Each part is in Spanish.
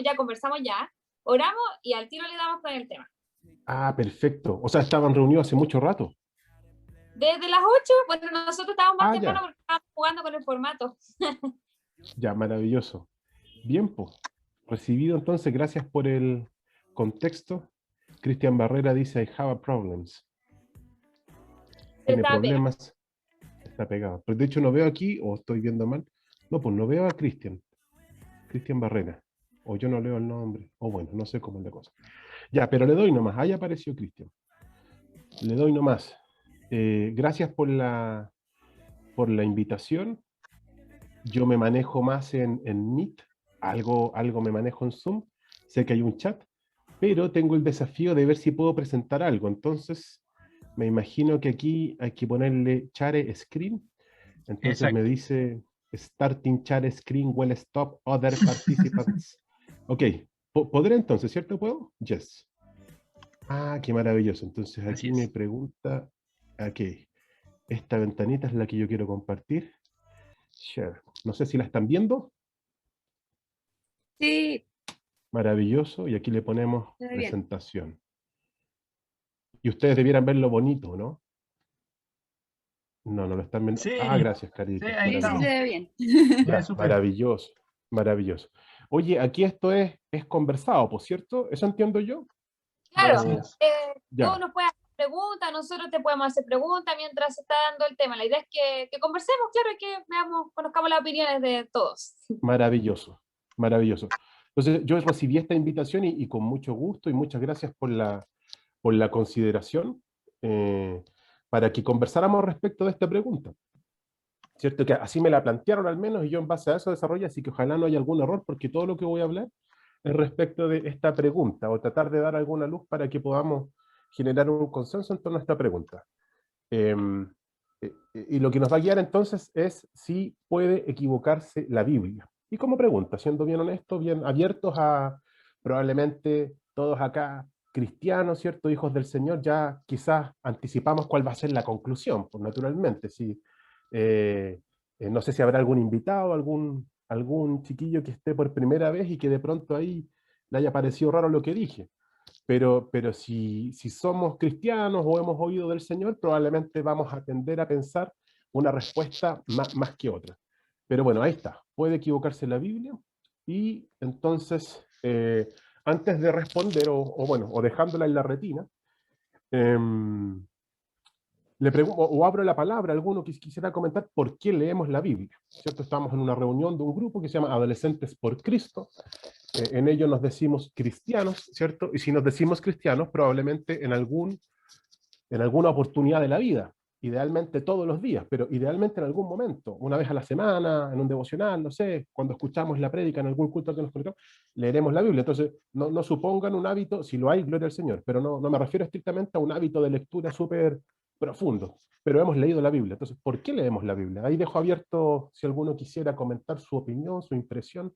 ya conversamos ya, oramos y al tiro le damos con el tema. Ah, perfecto. O sea, estaban reunidos hace mucho rato. Desde las 8, bueno, nosotros estábamos más Ah, temprano ya. porque estábamos jugando con el formato. Ya, maravilloso. Bien, pues. Recibido entonces, gracias por el contexto. Cristian Barrera dice, I have a problems. Pero Tiene estaba pegado. problemas, está pegado. Pero de hecho no veo aquí, o estoy viendo mal. No, pues no veo a Cristian. Cristian Barrera. O yo no leo el nombre. O bueno, no sé cómo es la cosa. Ya, pero le doy nomás. Ahí apareció Cristian. Le doy nomás. Gracias por la invitación. Yo me manejo más en Meet. Algo me manejo en Zoom. Sé que hay un chat. Pero tengo el desafío de ver si puedo presentar algo. Entonces, me imagino que aquí hay que ponerle share screen. Entonces me Exacto. dice starting share screen will stop other participants. Ok, ¿podré entonces, cierto? ¿Puedo? Yes. Ah, qué maravilloso. Entonces Así aquí me es. pregunta, ok, esta ventanita es la que yo quiero compartir. Share. No sé si la están viendo. Sí, Maravilloso. Y aquí le ponemos se ve bien. presentación. Y ustedes debieran verlo bonito, ¿no? No, no lo están viendo. Sí, Ah, gracias, sí, Carita. ahí Sí, sí se estamos. Maravilloso. ve bien. Se ve Ya, súper. maravilloso. Maravilloso. Oye, aquí esto es conversado, ¿por cierto? ¿Eso entiendo yo? Claro, Así O, es. tú ya, nos puedes hacer preguntas, nosotros te podemos hacer preguntas mientras se está dando el tema. La idea es que conversemos, claro, y que veamos, conozcamos las opiniones de todos. maravilloso. Maravilloso. Entonces, yo recibí esta invitación y con mucho gusto y muchas gracias por la consideración eh, para que conversáramos respecto de esta pregunta. ¿Cierto? Que así me la plantearon al menos y yo en base a eso desarrollo, así que ojalá no haya algún error porque todo lo que voy a hablar es respecto de esta pregunta o tratar de dar alguna luz para que podamos generar un consenso en torno a esta pregunta. Eh, y lo que nos va a guiar entonces es si puede equivocarse la Biblia. Y como pregunta, siendo bien honesto, bien abiertos a probablemente todos acá cristianos, ¿cierto? Hijos del Señor, ya quizás anticipamos cuál va a ser la conclusión, pues naturalmente, si, no sé si habrá algún invitado, algún chiquillo que esté por primera vez y que de pronto ahí le haya parecido raro lo que dije. Pero si somos cristianos o hemos oído del Señor, probablemente vamos a tender a pensar una respuesta más que otra. Pero bueno, ahí está. Puede equivocarse la Biblia. Y entonces, antes de responder, bueno, o dejándola en la retina, eh, le pregunto, o abro la palabra a alguno que quisiera comentar por qué leemos la Biblia. ¿Cierto? Estamos en una reunión de un grupo que se llama Adolescentes por Cristo. En ello nos decimos cristianos, ¿cierto? Y si nos decimos cristianos, probablemente en alguna oportunidad de la vida, idealmente todos los días, pero idealmente en algún momento, una vez a la semana, en un devocional, no sé, cuando escuchamos la prédica en algún culto que nos conectamos, leeremos la Biblia. Entonces, no supongan un hábito, si lo hay, gloria al Señor, pero no me refiero estrictamente a un hábito de lectura súper profundo, pero hemos leído la Biblia. Entonces, ¿por qué leemos la Biblia? Ahí dejo abierto si alguno quisiera comentar su opinión, su impresión.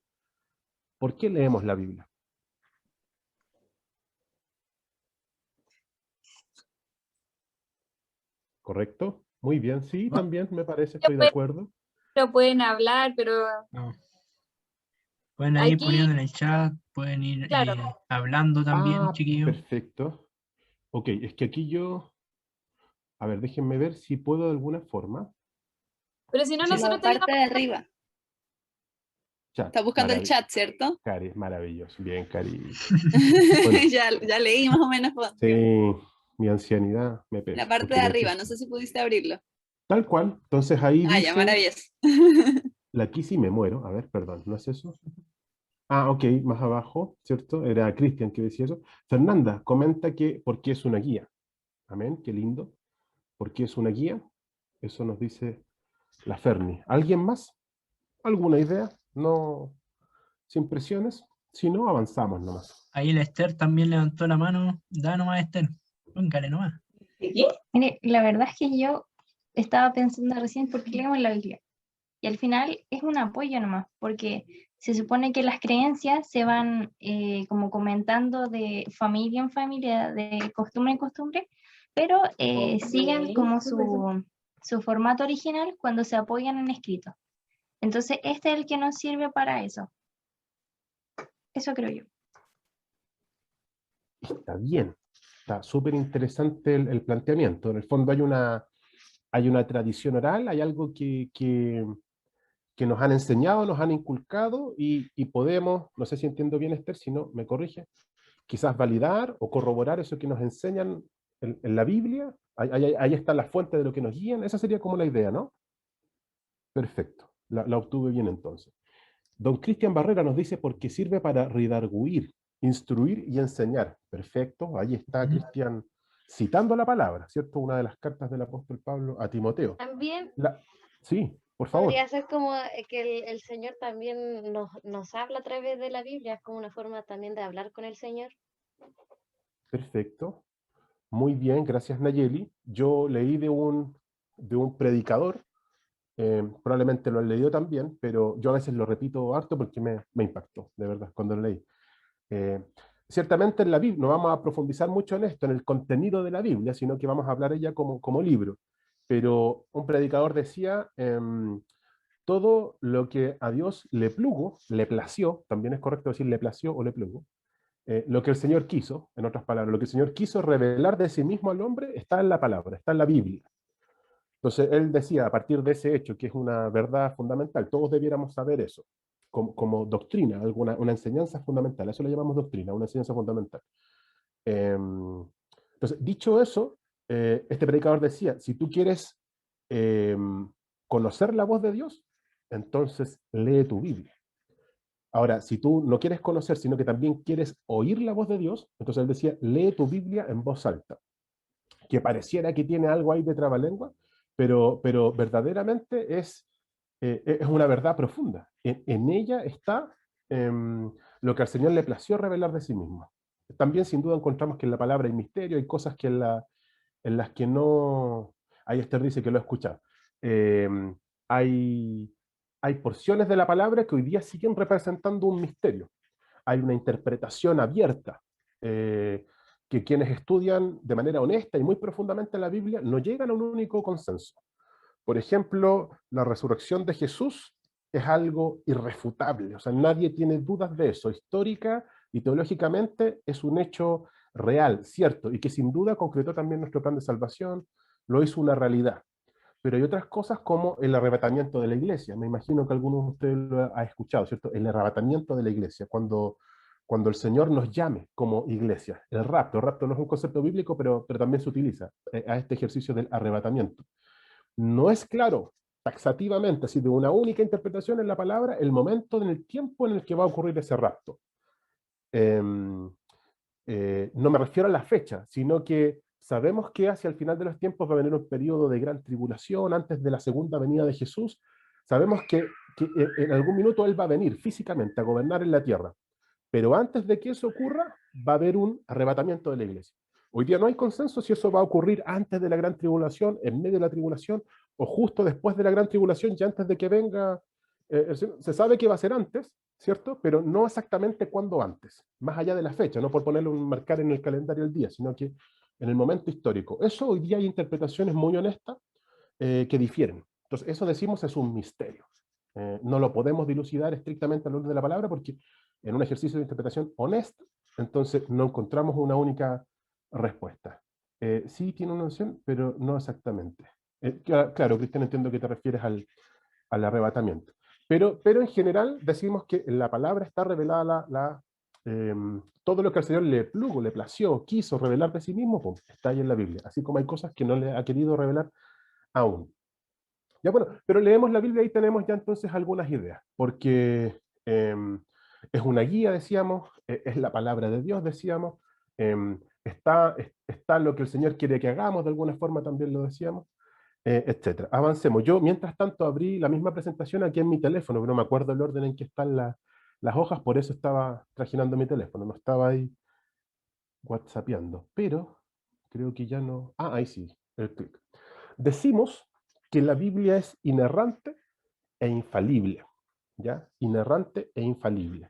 ¿Por qué leemos la Biblia? ¿Correcto? Muy bien, sí, Va- también me parece, Ellos estoy de acuerdo. pueden hablar, pero no. Pueden ir aquí, poniendo en el chat, pueden ir claro, hablando también, Ah, chiquillos. perfecto. Ok, es que aquí yo, a ver, déjenme ver si puedo de alguna forma. pero si no, En Sí, nosotros la te parte ayudamos. de arriba. Chat, Está buscando el chat, ¿cierto? Cari, maravilloso. Bien, Carita. Bueno, Ya leí más o menos. sí, mi ancianidad me En la pesa, parte de porque arriba, no sé si pudiste abrirlo. tal cual. Entonces ahí Ah, ya, dice, maravilloso. aquí sí me muero. A ver, perdón, ¿no es eso? Ah, ok, más abajo, ¿cierto? Era Cristian que decía eso. Fernanda comenta que porque es una guía. Amén, qué lindo. ¿Por qué es una guía? Eso nos dice la Ferni. ¿Alguien más? ¿Alguna idea? No, sin presiones. Si no, avanzamos nomás. ahí la Esther también levantó la mano. Da nomás, Esther. Póngale nomás. ¿De qué? Mire, la verdad es que yo estaba pensando recién por qué leemos la Biblia. Y al final es un apoyo nomás, porque se supone que las creencias se van como comentando de familia en familia, de costumbre en costumbre, pero siguen como su formato original cuando se apoyan en escrito. Entonces, este es el que nos sirve para eso. Eso creo yo. Está bien, está súper interesante el planteamiento. En el fondo hay una tradición oral, hay algo que nos han enseñado, nos han inculcado y podemos, no sé si entiendo bien Esther, si no, me corrige, quizás validar o corroborar eso que nos enseñan en la Biblia. Ahí está la fuente de lo que nos guían. Esa sería como la idea, ¿no? Perfecto, la obtuve bien entonces. Don Cristian Barrera nos dice porque sirve para redarguir, instruir y enseñar. Perfecto, ahí está Ujú. Cristian citando la palabra, ¿cierto? Una de las cartas del apóstol Pablo a Timoteo. También Sí, por favor. podría ser como que el Señor también nos habla a través de la Biblia, es como una forma también de hablar con el Señor. Perfecto. Muy bien, gracias Nayeli. Yo leí de un predicador, probablemente lo han leído también, pero yo a veces lo repito harto porque me impactó, de verdad, cuando lo leí. Eh, Ciertamente en la Biblia, no vamos a profundizar mucho en esto, en el contenido de la Biblia, sino que vamos a hablar ella como libro. Pero un predicador decía, todo lo que a Dios le plugo, le plació, también es correcto decir le plació o le plugo, lo que el Señor quiso, en otras palabras, lo que el Señor quiso revelar de sí mismo al hombre está en la palabra, está en la Biblia. Entonces él decía, a partir de ese hecho, que es una verdad fundamental, todos debiéramos saber eso, como doctrina, una enseñanza fundamental, eso le llamamos doctrina, una enseñanza fundamental. Entonces, dicho eso, este predicador decía, si tú quieres conocer la voz de Dios, entonces lee tu Biblia. Ahora, si tú no quieres conocer, sino que también quieres oír la voz de Dios, entonces él decía, lee tu Biblia en voz alta, que pareciera que tiene algo ahí de trabalengua, pero verdaderamente es una verdad profunda. En ella está lo que al Señor le plació revelar de sí mismo. También sin duda encontramos que en la palabra hay misterio, hay cosas que en las que no... Ahí Esther dice que lo ha escuchado. Hay, hay porciones de la palabra que hoy día siguen representando un misterio. Hay una interpretación abierta, que quienes estudian de manera honesta y muy profundamente la Biblia no llegan a un único consenso. Por ejemplo, la resurrección de Jesús es algo irrefutable, o sea, nadie tiene dudas de eso, histórica y teológicamente es un hecho real, cierto, y que sin duda concretó también nuestro plan de salvación, lo hizo una realidad. Pero hay otras cosas como el arrebatamiento de la iglesia. Me imagino que algunos de ustedes lo ha escuchado, ¿cierto? El arrebatamiento de la iglesia, cuando el Señor nos llame como iglesia. El rapto no es un concepto bíblico, pero también se utiliza a este ejercicio del arrebatamiento. No es claro taxativamente, así de una única interpretación en la palabra, el momento en el tiempo en el que va a ocurrir ese rapto. No me refiero a la fecha, sino que sabemos que hacia el final de los tiempos va a venir un periodo de gran tribulación antes de la segunda venida de Jesús. Sabemos que en algún minuto Él va a venir físicamente a gobernar en la tierra. Pero antes de que eso ocurra, va a haber un arrebatamiento de la iglesia. Hoy día no hay consenso si eso va a ocurrir antes de la gran tribulación, en medio de la tribulación, o justo después de la gran tribulación, ya antes de que venga. Se sabe que va a ser antes, ¿cierto? Pero no exactamente cuándo antes, más allá de la fecha, no por ponerle un marcar en el calendario el día, sino que en el momento histórico. Eso hoy día hay interpretaciones muy honestas que difieren. Entonces, eso decimos es un misterio. No lo podemos dilucidar estrictamente a la luz de la palabra porque en un ejercicio de interpretación honesta, entonces no encontramos una única respuesta. Sí tiene una opción, pero no exactamente. Claro, Cristian, entiendo que te refieres al arrebatamiento. Pero en general decimos que en la palabra está revelada todo lo que al Señor le plugo, le plació, quiso revelar de sí mismo, pues, está ahí en la Biblia. Así como hay cosas que no le ha querido revelar aún. Ya bueno, pero leemos la Biblia y tenemos ya entonces algunas ideas, porque es una guía, decíamos, es la palabra de Dios, decíamos, está lo que el Señor quiere que hagamos, de alguna forma también lo decíamos, etc. Avancemos. Yo, mientras tanto, abrí la misma presentación aquí en mi teléfono, pero no me acuerdo el orden en que están las hojas, por eso estaba trajinando mi teléfono, no estaba ahí whatsappeando, pero creo que ya no... Ah, ahí sí, el clic. Decimos que la Biblia es inerrante e infalible, ¿ya? Inerrante e infalible.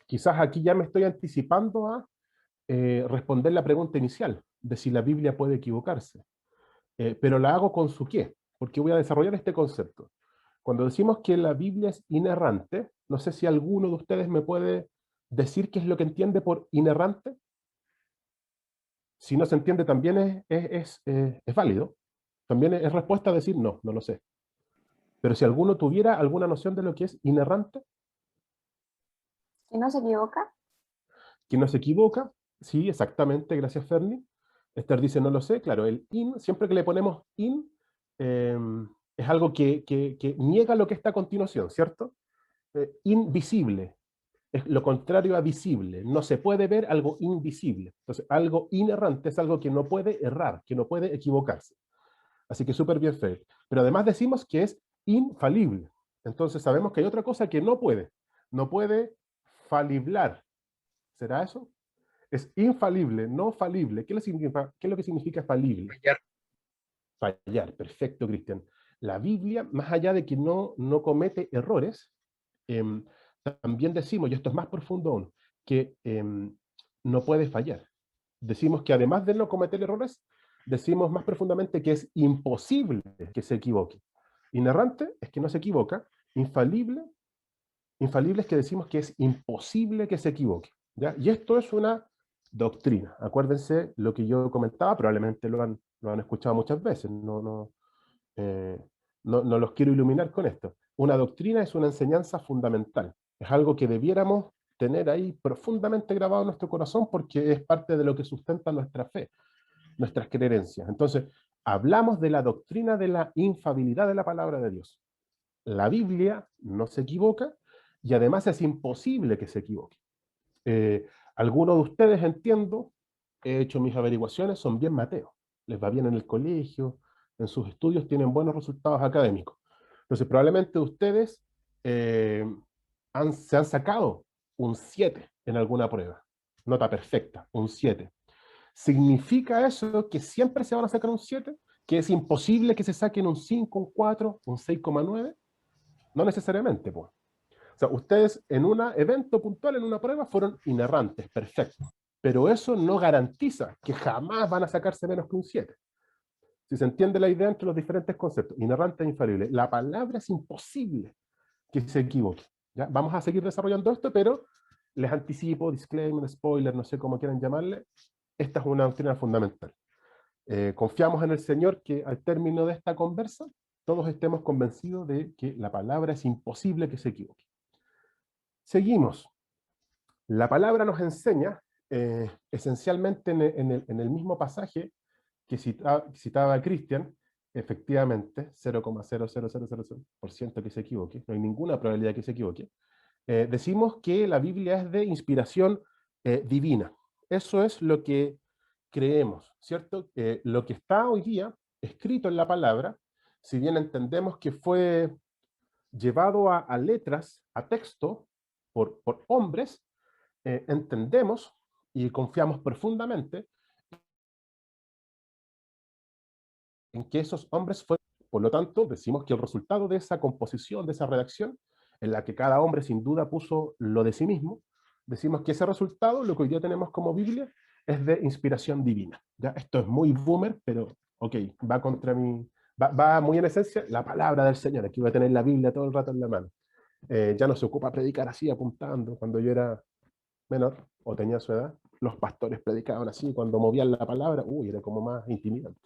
Quizás aquí ya me estoy anticipando a responder la pregunta inicial de si la Biblia puede equivocarse, pero la hago con su qué, porque voy a desarrollar este concepto. Cuando decimos que la Biblia es inerrante, no sé si alguno de ustedes me puede decir qué es lo que entiende por inerrante. Si no se entiende, también es válido. También es respuesta a decir no, no lo sé. Pero si alguno tuviera alguna noción de lo que es inerrante, ¿Que no se equivoca? que no se equivoca, sí, exactamente, gracias Ferni. Esther dice no lo sé, claro, el in, siempre que le ponemos in, es algo que niega lo que está a continuación, ¿cierto? Invisible, es lo contrario a visible, no se puede ver algo invisible. Entonces, algo inerrante es algo que no puede errar, que no puede equivocarse. Así que súper bien, Fer. Pero además decimos que es infalible. Entonces sabemos que hay otra cosa que no puede faliblar. ¿Será eso? Es infalible, no falible. ¿Qué es lo que significa falible? Fallar. Fallar, perfecto, Cristian. La Biblia, más allá de que no comete errores, también decimos, y esto es más profundo aún, que no puede fallar. Decimos que además de no cometer errores, decimos más profundamente que es imposible que se equivoque. Inerrante es que no se equivoca. Infalible es que decimos que es imposible que se equivoque. ¿Ya? Y esto es una doctrina. Acuérdense lo que yo comentaba, probablemente lo han escuchado muchas veces, no los quiero iluminar con esto. Una doctrina es una enseñanza fundamental. Es algo que debiéramos tener ahí profundamente grabado en nuestro corazón porque es parte de lo que sustenta nuestra fe, nuestras creencias. Entonces, hablamos de la doctrina de la infalibilidad de la palabra de Dios. La Biblia no se equivoca y además es imposible que se equivoque. Algunos de ustedes, entiendo, he hecho mis averiguaciones, son bien mateos. Les va bien en el colegio, en sus estudios tienen buenos resultados académicos. Entonces, probablemente ustedes se han sacado un 7 en alguna prueba. Nota perfecta, un 7. ¿Significa eso que siempre se van a sacar un 7? ¿Que es imposible que se saquen un 5, un 4, un 6,9? No necesariamente, pues. O sea, ustedes en un evento puntual, en una prueba, fueron inerrantes, perfecto. Pero eso no garantiza que jamás van a sacarse menos que un 7. Si se entiende la idea entre los diferentes conceptos, inerrante e infalible, la palabra es imposible que se equivoque. ¿Ya? Vamos a seguir desarrollando esto, pero les anticipo, disclaimer, spoiler, no sé cómo quieran llamarle, esta es una doctrina fundamental. Confiamos en el Señor que al término de esta conversa, todos estemos convencidos de que la palabra es imposible que se equivoque. Seguimos. La palabra nos enseña, esencialmente en el mismo pasaje que citaba Cristian, efectivamente, 0,00000% que se equivoque, no hay ninguna probabilidad que se equivoque, decimos que la Biblia es de inspiración divina. Eso es lo que creemos, ¿cierto? Lo que está hoy día escrito en la palabra, si bien entendemos que fue llevado a letras, a texto, por hombres, entendemos y confiamos profundamente en que esos hombres fueron. Por lo tanto, decimos que el resultado de esa composición, de esa redacción, en la que cada hombre sin duda puso lo de sí mismo, decimos que ese resultado, lo que hoy día tenemos como Biblia, es de inspiración divina. ¿Ya? Esto es muy boomer, pero ok, va contra mi... Va muy en esencia la palabra del Señor. Aquí voy a tener la Biblia todo el rato en la mano. Ya no se ocupa predicar así, apuntando. Cuando yo era menor, o tenía su edad, los pastores predicaban así, cuando movían la palabra, era como más intimidante.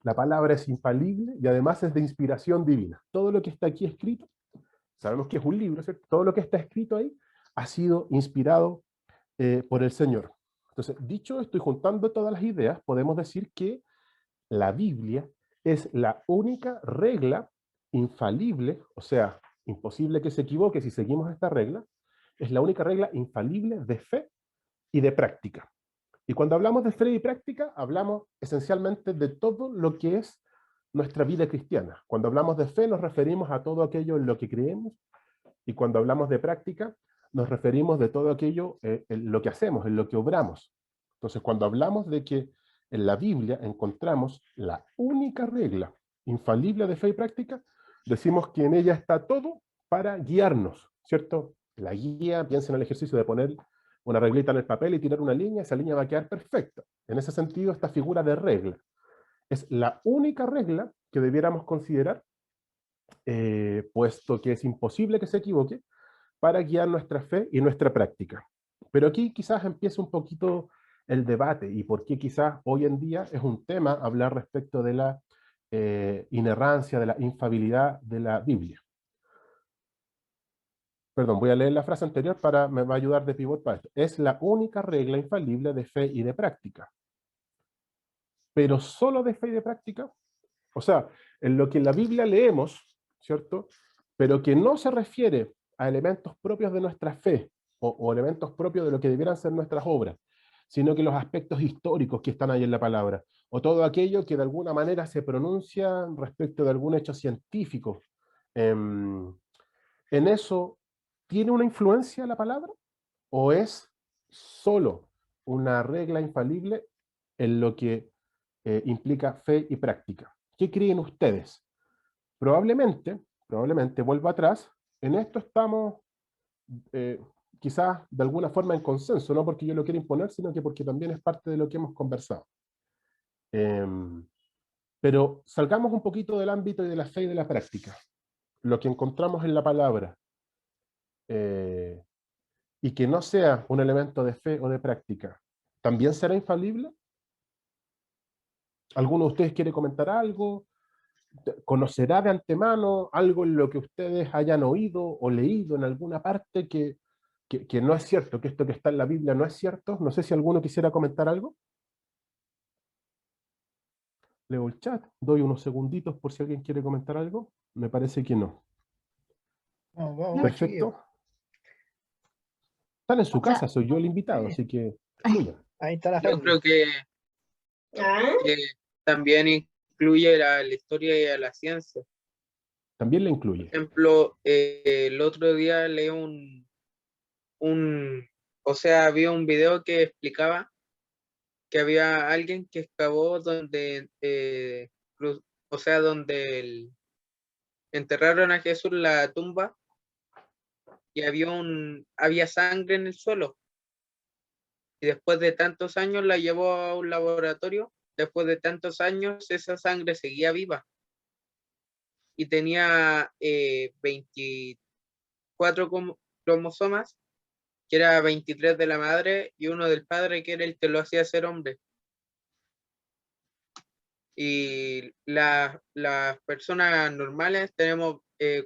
La palabra es infalible y además es de inspiración divina. Todo lo que está aquí escrito, sabemos que es un libro, ¿cierto? Todo lo que está escrito ahí ha sido inspirado por el Señor. Entonces, dicho esto y juntando todas las ideas, podemos decir que la Biblia es la única regla infalible, o sea, imposible que se equivoque si seguimos esta regla, es la única regla infalible de fe y de práctica. Y cuando hablamos de fe y práctica, hablamos esencialmente de todo lo que es nuestra vida cristiana. Cuando hablamos de fe, nos referimos a todo aquello en lo que creemos, y cuando hablamos de práctica, nos referimos de todo aquello en lo que hacemos, en lo que obramos. Entonces, cuando hablamos de que en la Biblia encontramos la única regla infalible de fe y práctica, decimos que en ella está todo para guiarnos, ¿cierto? La guía, piensa en el ejercicio de poner una reglita en el papel y tirar una línea, esa línea va a quedar perfecta. En ese sentido, esta figura de regla es la única regla que debiéramos considerar puesto que es imposible que se equivoque, para guiar nuestra fe y nuestra práctica. Pero aquí quizás empieza un poquito el debate y por qué quizás hoy en día es un tema hablar respecto de la inerrancia, de la infalibilidad de la Biblia. Perdón, voy a leer la frase anterior me va a ayudar de pivot para esto. Es la única regla infalible de fe y de práctica. Pero solo de fe y de práctica. O sea, en lo que en la Biblia leemos, ¿cierto? Pero que no se refiere a elementos propios de nuestra fe o elementos propios de lo que debieran ser nuestras obras, sino que los aspectos históricos que están ahí en la palabra, o todo aquello que de alguna manera se pronuncia respecto de algún hecho científico. En eso, ¿tiene una influencia la palabra? ¿O es solo una regla infalible en lo que implica fe y práctica? ¿Qué creen ustedes? Probablemente, vuelvo atrás, en esto estamos quizás de alguna forma en consenso, no porque yo lo quiera imponer, sino que porque también es parte de lo que hemos conversado. Pero salgamos un poquito del ámbito de la fe y de la práctica. Lo que encontramos en la palabra, y que no sea un elemento de fe o de práctica, ¿también será infalible? ¿Alguno de ustedes quiere comentar algo? ¿Conocerá de antemano algo en lo que ustedes hayan oído o leído en alguna parte que no es cierto, que esto que está en la Biblia no es cierto? No sé si alguno quisiera comentar algo. Leo el chat, doy unos segunditos por si alguien quiere comentar algo. Me parece que no. Perfecto. Están en su casa, soy yo el invitado, así que fluyan. Ahí está la Yo Fernanda. creo que también incluye la historia y a la ciencia. También la Por incluye. ejemplo, el otro día leí había un video que explicaba que había alguien que excavó donde, donde enterraron a Jesús la tumba y había sangre en el suelo. Y después de tantos años la llevó a un laboratorio. Después de tantos años esa sangre seguía viva. Y tenía 24 cromosomas, que era 23 de la madre y uno del padre, que era el que lo hacía ser hombre. Y las personas normales tenemos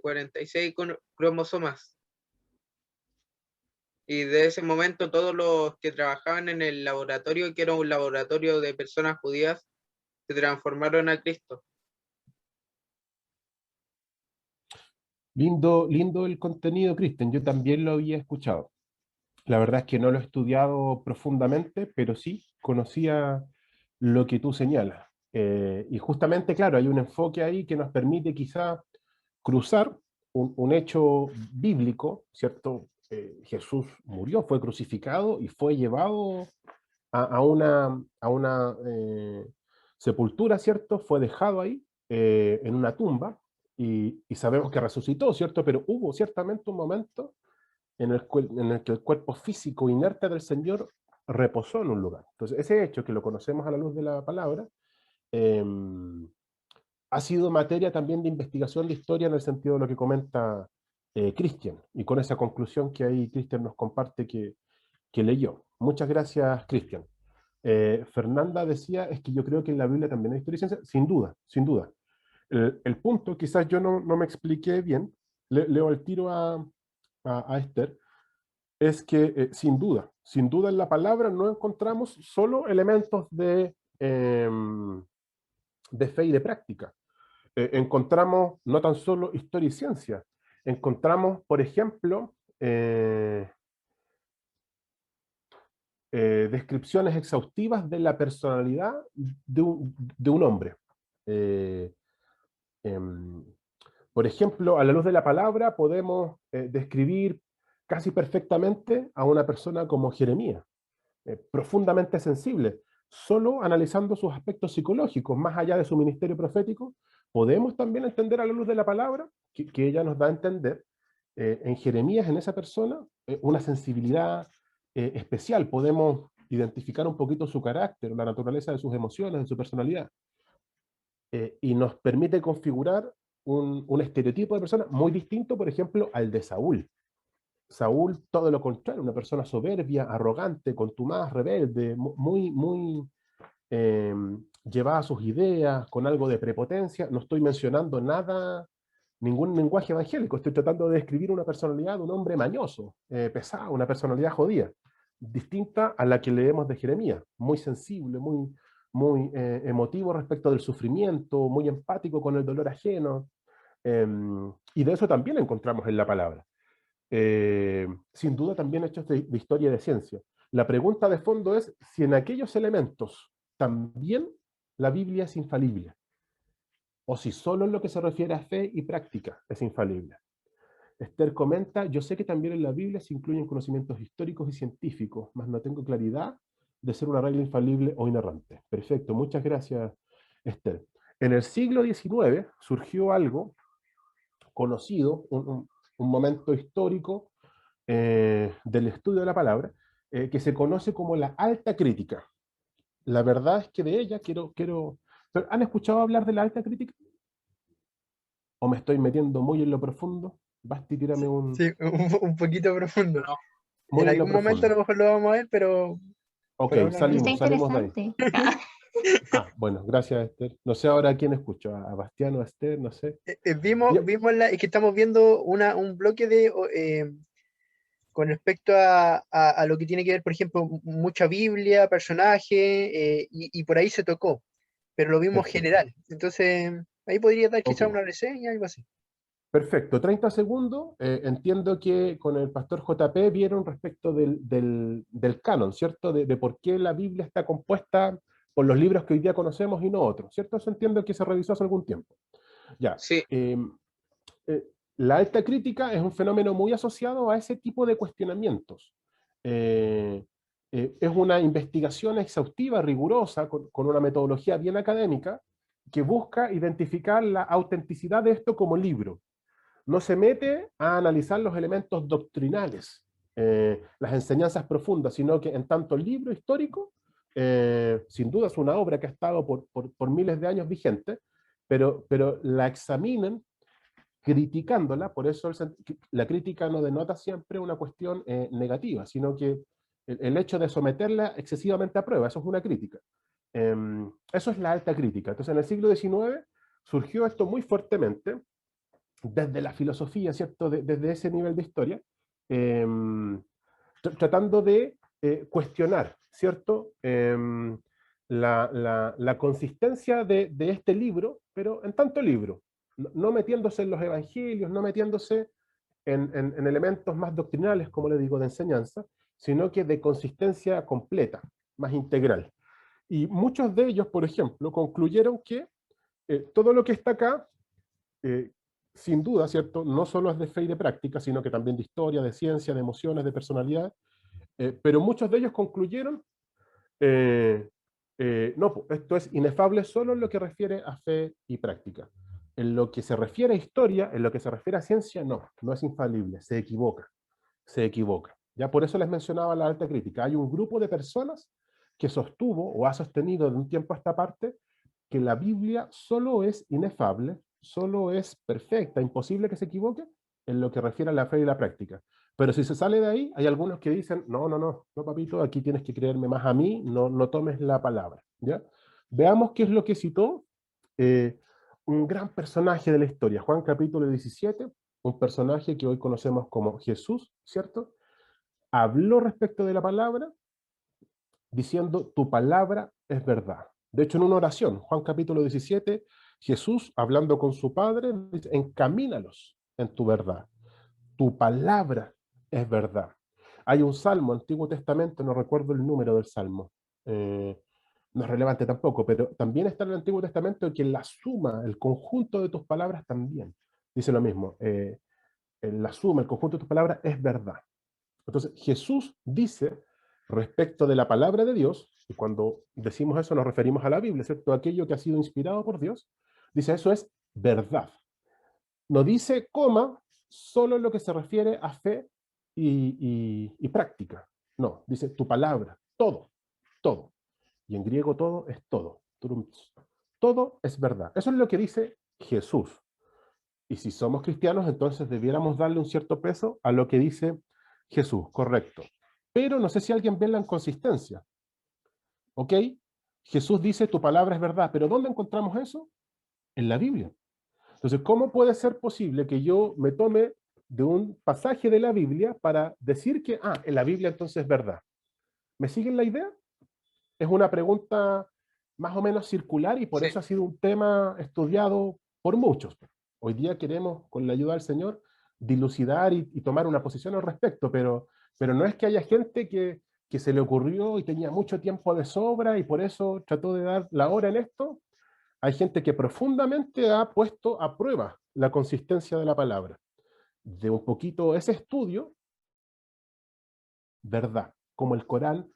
46 cromosomas. Y de ese momento todos los que trabajaban en el laboratorio, que era un laboratorio de personas judías, se transformaron a Cristo. Lindo el contenido, Cristian. Yo también lo había escuchado. La verdad es que no lo he estudiado profundamente, pero sí conocía lo que tú señalas. Y justamente, claro, hay un enfoque ahí que nos permite quizá cruzar un hecho bíblico, ¿cierto? Jesús murió, fue crucificado y fue llevado a una sepultura, ¿cierto? Fue dejado ahí en una tumba y sabemos que resucitó, ¿cierto? Pero hubo ciertamente un momento en el que el cuerpo físico inerte del Señor reposó en un lugar. Entonces, ese hecho, que lo conocemos a la luz de la palabra, ha sido materia también de investigación de historia en el sentido de lo que comenta Cristian, y con esa conclusión que ahí Cristian nos comparte que leyó. Muchas gracias, Cristian. Fernanda decía, es que yo creo que en la Biblia también hay historia y ciencia. Sin duda, sin duda. El punto, quizás yo no me expliqué bien, leo el tiro a Esther, es que sin duda en la palabra no encontramos solo elementos de fe y de práctica. Encontramos no tan solo historia y ciencia, encontramos, por ejemplo, descripciones exhaustivas de la personalidad de un hombre. Por ejemplo, a la luz de la palabra podemos describir casi perfectamente a una persona como Jeremías, profundamente sensible. Solo analizando sus aspectos psicológicos, más allá de su ministerio profético, podemos también entender a la luz de la palabra que ella nos da a entender en Jeremías, en esa persona, una sensibilidad especial. Podemos identificar un poquito su carácter, la naturaleza de sus emociones, de su personalidad. Y nos permite configurar un estereotipo de persona muy distinto, por ejemplo, al de Saúl. Saúl, todo lo contrario, una persona soberbia, arrogante, contumaz, rebelde, muy llevada a sus ideas, con algo de prepotencia. No estoy mencionando nada, ningún lenguaje evangélico, estoy tratando de describir una personalidad de un hombre mañoso, pesado, una personalidad jodida, distinta a la que leemos de Jeremías, muy sensible, muy emotivo respecto del sufrimiento, muy empático con el dolor ajeno, y de eso también encontramos en la palabra. Sin duda también hechos de historia y de ciencia. La pregunta de fondo es si en aquellos elementos también la Biblia es infalible, o si solo en lo que se refiere a fe y práctica es infalible. Esther comenta, yo sé que también en la Biblia se incluyen conocimientos históricos y científicos, mas no tengo claridad de ser una regla infalible o inerrante. Perfecto, muchas gracias, Esther. En el siglo XIX surgió algo conocido, un momento histórico del estudio de la palabra, que se conoce como la alta crítica. La verdad es que de ella ¿Han escuchado hablar de la alta crítica? ¿O me estoy metiendo muy en lo profundo? Basti, tírame un... Sí, un poquito profundo. No. Muy En en lo algún momento a profundo. lo mejor lo vamos a ver, pero Ok, por ahora no. Está salimos de ahí. interesante. Bueno, gracias, Esther. No sé ahora a quién escucho, a Bastián o a Esther, no sé. Vimos, Ya. es que estamos viendo un bloque con respecto a lo que tiene que ver, por ejemplo, mucha Biblia, personaje, y por ahí se tocó, pero lo vimos Perfecto. general. Entonces, ahí podría dar quizá Ok. una reseña, algo así. Perfecto, 30 segundos. Entiendo que con el pastor JP vieron respecto del canon, ¿cierto? De por qué la Biblia está compuesta por los libros que hoy día conocemos y no otros, ¿cierto? Eso entiendo que se revisó hace algún tiempo. Ya. Sí, La alta crítica es un fenómeno muy asociado a ese tipo de cuestionamientos. Es una investigación exhaustiva, rigurosa, con una metodología bien académica, que busca identificar la autenticidad de esto como libro. No se mete a analizar los elementos doctrinales, las enseñanzas profundas, sino que en tanto libro histórico, sin duda es una obra que ha estado por miles de años vigente, pero la examinan criticándola. Por eso la crítica no denota siempre una cuestión negativa, sino que el hecho de someterla excesivamente a prueba, eso es una crítica. Eso es la alta crítica. Entonces en el siglo XIX surgió esto muy fuertemente, desde la filosofía, ¿cierto? Desde ese nivel de historia, tratando de cuestionar, ¿cierto? La consistencia de este libro, pero en tanto libro, no metiéndose en los evangelios, no metiéndose en elementos más doctrinales, como le digo, de enseñanza, sino que de consistencia completa, más integral. Y muchos de ellos, por ejemplo, concluyeron que todo lo que está acá, sin duda, ¿cierto? No solo es de fe y de práctica, sino que también de historia, de ciencia, de emociones, de personalidad, pero muchos de ellos concluyeron, no, esto es inefable solo en lo que refiere a fe y práctica. En lo que se refiere a historia, en lo que se refiere a ciencia, no es infalible, se equivoca. Ya por eso les mencionaba la alta crítica. Hay un grupo de personas que sostuvo o ha sostenido de un tiempo a esta parte que la Biblia solo es inefable, solo es perfecta, imposible que se equivoque en lo que refiere a la fe y la práctica. Pero si se sale de ahí, hay algunos que dicen, no, papito, aquí tienes que creerme más a mí, no tomes la palabra, ¿ya? Veamos qué es lo que citó un gran personaje de la historia, Juan capítulo 17, un personaje que hoy conocemos como Jesús, ¿cierto? Habló respecto de la palabra, diciendo, tu palabra es verdad. De hecho, en una oración, Juan capítulo 17, Jesús, hablando con su Padre, dice, encamínalos en tu verdad. Tu palabra es verdad. Hay un salmo, Antiguo Testamento, no recuerdo el número del salmo, no es relevante tampoco, pero también está en el Antiguo Testamento que la suma, el conjunto de tus palabras también, dice lo mismo, la suma, el conjunto de tus palabras es verdad. Entonces Jesús dice respecto de la palabra de Dios, y cuando decimos eso nos referimos a la Biblia, ¿cierto? Aquello que ha sido inspirado por Dios, dice eso es verdad. No dice, coma, solo en lo que se refiere a fe y práctica. No, dice tu palabra, todo. Y en griego todo es todo. Todo es verdad. Eso es lo que dice Jesús. Y si somos cristianos, entonces debiéramos darle un cierto peso a lo que dice Jesús, correcto. Pero no sé si alguien ve la inconsistencia. ¿Ok? Jesús dice, tu palabra es verdad, pero ¿dónde encontramos eso? En la Biblia. Entonces, ¿cómo puede ser posible que yo me tome de un pasaje de la Biblia para decir que, en la Biblia entonces es verdad? ¿Me siguen la idea? Es una pregunta más o menos circular y por Sí. eso ha sido un tema estudiado por muchos. Hoy día queremos, con la ayuda del Señor, dilucidar y tomar una posición al respecto, pero no es que haya gente que se le ocurrió y tenía mucho tiempo de sobra y por eso trató de dar la hora en esto. Hay gente que profundamente ha puesto a prueba la consistencia de la palabra. De un poquito ese estudio, verdad, como el Corán,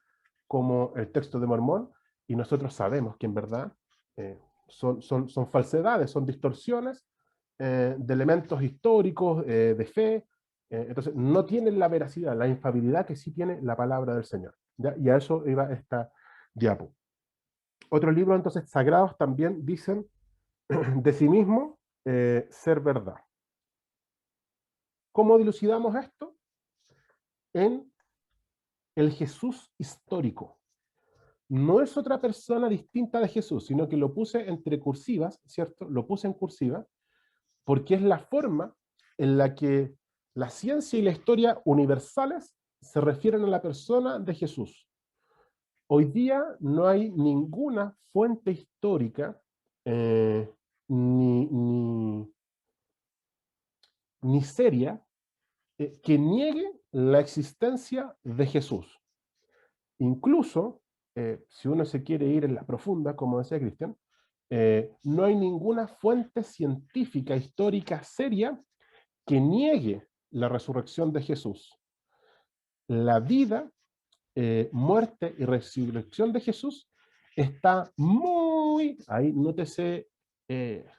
como el texto de Mormón, y nosotros sabemos que en verdad son falsedades, son distorsiones de elementos históricos, de fe, entonces no tienen la veracidad, la infalibilidad que sí tiene la palabra del Señor. ¿Ya? Y a eso iba esta diapo. Otros libros entonces sagrados también dicen de sí mismo ser verdad. ¿Cómo dilucidamos esto? En el Jesús histórico. No es otra persona distinta de Jesús, sino que lo puse entre cursivas, ¿cierto? Lo puse en cursiva, porque es la forma en la que la ciencia y la historia universales se refieren a la persona de Jesús. Hoy día no hay ninguna fuente histórica ni seria que niegue la existencia de Jesús. Incluso, si uno se quiere ir en la profunda, como decía Cristian, no hay ninguna fuente científica, histórica, seria, que niegue la resurrección de Jesús. La vida, muerte y resurrección de Jesús está muy, ahí nótese,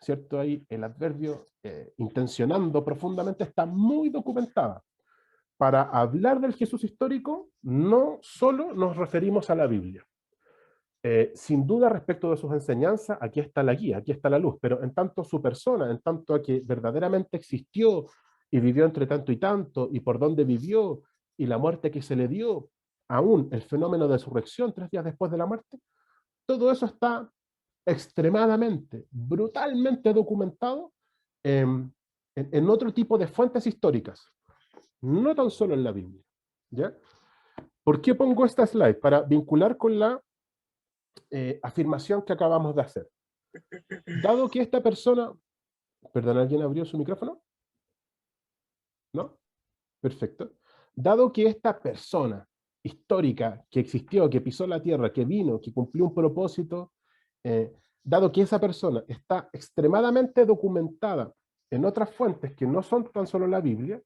¿cierto? Ahí el adverbio intencionando profundamente, está muy documentada. Para hablar del Jesús histórico, no solo nos referimos a la Biblia. Sin duda, respecto de sus enseñanzas, aquí está la guía, aquí está la luz, pero en tanto su persona, en tanto a que verdaderamente existió y vivió entre tanto y tanto, y por dónde vivió, y la muerte que se le dio, aún el fenómeno de resurrección 3 días después de la muerte, todo eso está extremadamente, brutalmente documentado en otro tipo de fuentes históricas, no tan solo en la Biblia. ¿Ya? ¿Por qué pongo esta slide? Para vincular con la afirmación que acabamos de hacer. Dado que esta persona, perdón, ¿alguien abrió su micrófono? ¿No? Perfecto. Dado que esta persona histórica que existió, que pisó la tierra, que vino, que cumplió un propósito, dado que esa persona está extremadamente documentada en otras fuentes que no son tan solo la Biblia,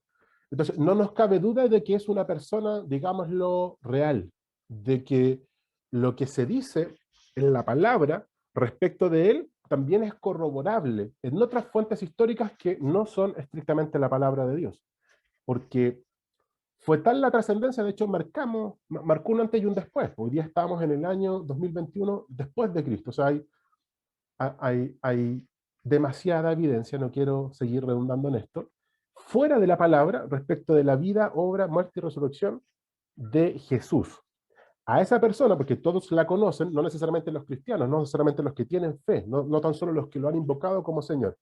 entonces no nos cabe duda de que es una persona, digámoslo, real, de que lo que se dice en la palabra respecto de él también es corroborable en otras fuentes históricas que no son estrictamente la palabra de Dios. Porque fue tal la trascendencia, de hecho marcó un antes y un después. Hoy día estamos en el año 2021 después de Cristo. O sea, hay demasiada evidencia, no quiero seguir redundando en esto, fuera de la palabra respecto de la vida, obra, muerte y resurrección de Jesús. A esa persona, porque todos la conocen, no necesariamente los cristianos, no necesariamente los que tienen fe, no tan solo los que lo han invocado como Señor.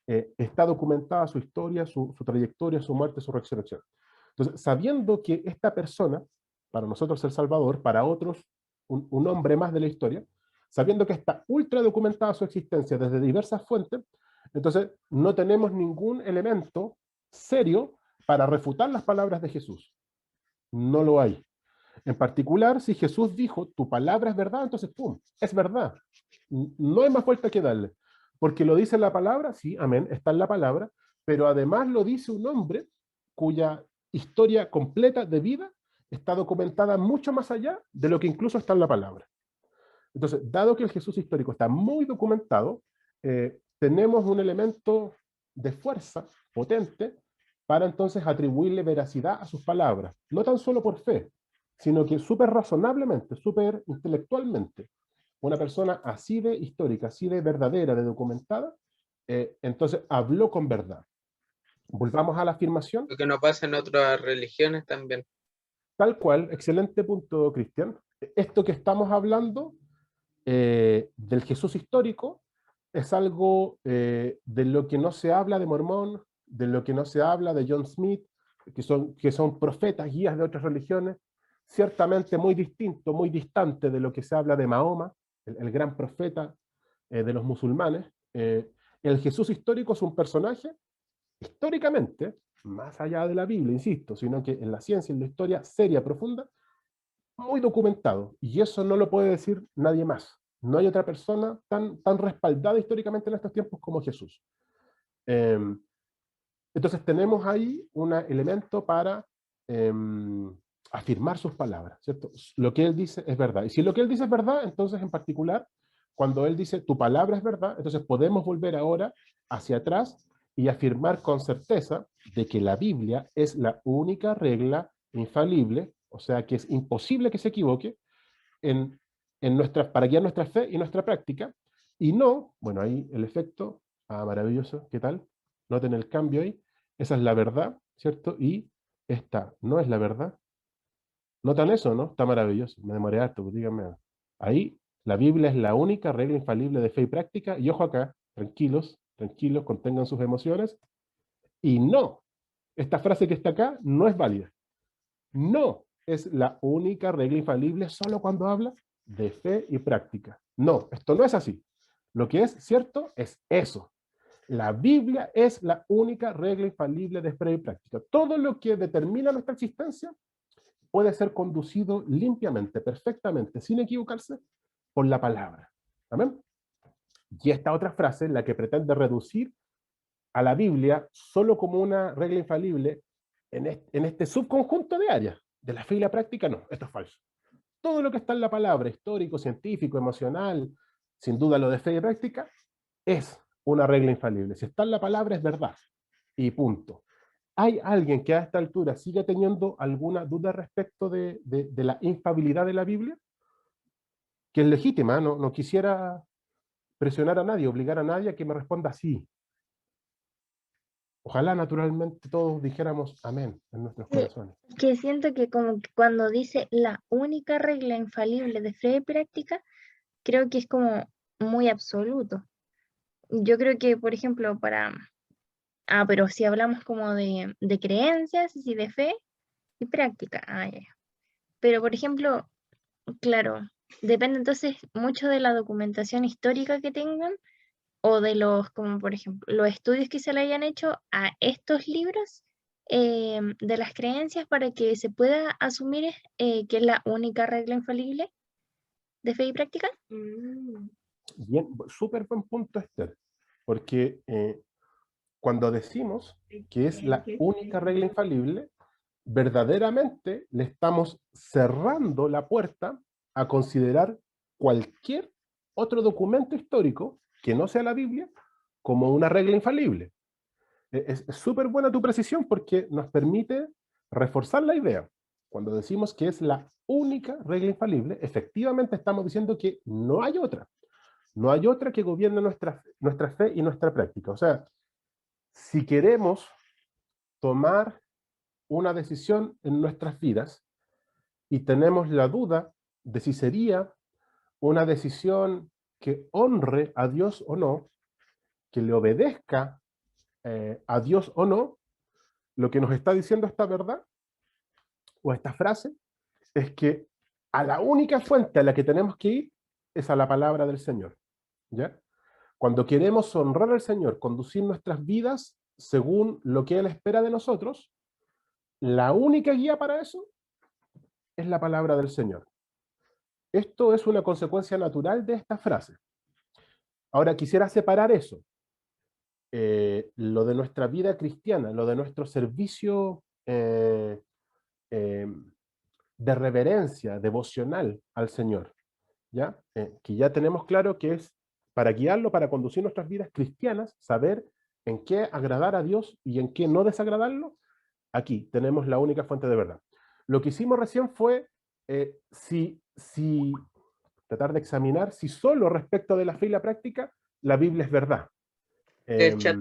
Está documentada su historia, su trayectoria, su muerte, su resurrección. Entonces, sabiendo que esta persona, para nosotros el Salvador, para otros un hombre más de la historia, sabiendo que está ultra documentada su existencia desde diversas fuentes, entonces no tenemos ningún elemento serio para refutar las palabras de Jesús. No lo hay. En particular, si Jesús dijo, tu palabra es verdad, entonces, ¡pum!, es verdad. No hay más vuelta que darle. Porque lo dice la palabra, sí, amén, está en la palabra, pero además lo dice un hombre cuya historia completa de vida está documentada mucho más allá de lo que incluso está en la palabra. Entonces, dado que el Jesús histórico está muy documentado, tenemos un elemento de fuerza potente para entonces atribuirle veracidad a sus palabras, no tan solo por fe, sino que súper razonablemente, súper intelectualmente. Una persona así de histórica, así de verdadera, de documentada, entonces habló con verdad. Volvamos a la afirmación. Lo que no pasa en otras religiones también. Tal cual, excelente punto, Cristian. Esto que estamos hablando del Jesús histórico es algo de lo que no se habla de Mormón, de lo que no se habla de John Smith, que son profetas, guías de otras religiones, ciertamente muy distinto, muy distante de lo que se habla de Mahoma, el gran profeta de los musulmanes. El Jesús histórico es un personaje, históricamente, más allá de la Biblia, insisto, sino que en la ciencia, en la historia seria, profunda, muy documentado, y eso no lo puede decir nadie más. No hay otra persona tan respaldada históricamente en estos tiempos como Jesús. Entonces tenemos ahí un elemento para afirmar sus palabras, ¿cierto? Lo que él dice es verdad. Y si lo que él dice es verdad, entonces en particular, cuando él dice tu palabra es verdad, entonces podemos volver ahora hacia atrás y afirmar con certeza de que la Biblia es la única regla infalible, o sea que es imposible que se equivoque, para guiar nuestra fe y nuestra práctica, y no, bueno, ahí el efecto, maravilloso, ¿qué tal? Noten el cambio ahí, esa es la verdad, ¿cierto? Y esta no es la verdad. ¿Notan eso, no? Está maravilloso, me demoré harto, pues díganme. Ahí, la Biblia es la única regla infalible de fe y práctica, y ojo acá, tranquilos, tranquilos, contengan sus emociones, y no, esta frase que está acá no es válida. No es la única regla infalible solo cuando habla de fe y práctica. No, esto no es así. Lo que es cierto es eso. La Biblia es la única regla infalible de fe y práctica. Todo lo que determina nuestra existencia puede ser conducido limpiamente, perfectamente, sin equivocarse, por la palabra. ¿Amén? Y esta otra frase, la que pretende reducir a la Biblia solo como una regla infalible en este subconjunto de áreas, de la fe y la práctica, no, esto es falso. Todo lo que está en la palabra, histórico, científico, emocional, sin duda lo de fe y práctica, es una regla infalible. Si está en la palabra es verdad. Y punto. ¿Hay alguien que a esta altura sigue teniendo alguna duda respecto de la infalibilidad de la Biblia? Que es legítima, no quisiera presionar a nadie, obligar a nadie a que me responda sí. Ojalá naturalmente todos dijéramos amén en nuestros corazones. Que siento que como que cuando dice la única regla infalible de fe y práctica, creo que es como muy absoluto. Yo creo que, por ejemplo, pero si hablamos como de creencias y de fe y práctica. Ya. Pero, por ejemplo, claro, depende entonces mucho de la documentación histórica que tengan o de como por ejemplo, los estudios que se le hayan hecho a estos libros de las creencias para que se pueda asumir que es la única regla infalible de fe y práctica. Bien, súper buen punto, Esther, porque cuando decimos que es la única regla infalible, verdaderamente le estamos cerrando la puerta a considerar cualquier otro documento histórico que no sea la Biblia como una regla infalible. Es súper buena tu precisión porque nos permite reforzar la idea. Cuando decimos que es la única regla infalible, efectivamente estamos diciendo que no hay otra. No hay otra que gobierne nuestra fe y nuestra práctica. O sea, si queremos tomar una decisión en nuestras vidas y tenemos la duda de si sería una decisión que honre a Dios o no, que le obedezca a Dios o no, lo que nos está diciendo esta verdad o esta frase es que a la única fuente a la que tenemos que ir es a la palabra del Señor. ¿Ya? Cuando queremos honrar al Señor, conducir nuestras vidas según lo que Él espera de nosotros, la única guía para eso es la palabra del Señor. Esto es una consecuencia natural de esta frase. Ahora quisiera separar eso, lo de nuestra vida cristiana, lo de nuestro servicio de reverencia, devocional al Señor, ¿ya? Que ya tenemos claro que es para guiarlo, para conducir nuestras vidas cristianas, saber en qué agradar a Dios y en qué no desagradarlo. Aquí tenemos la única fuente de verdad. Lo que hicimos recién fue tratar de examinar si solo respecto de la fe y la práctica la Biblia es verdad. El chat.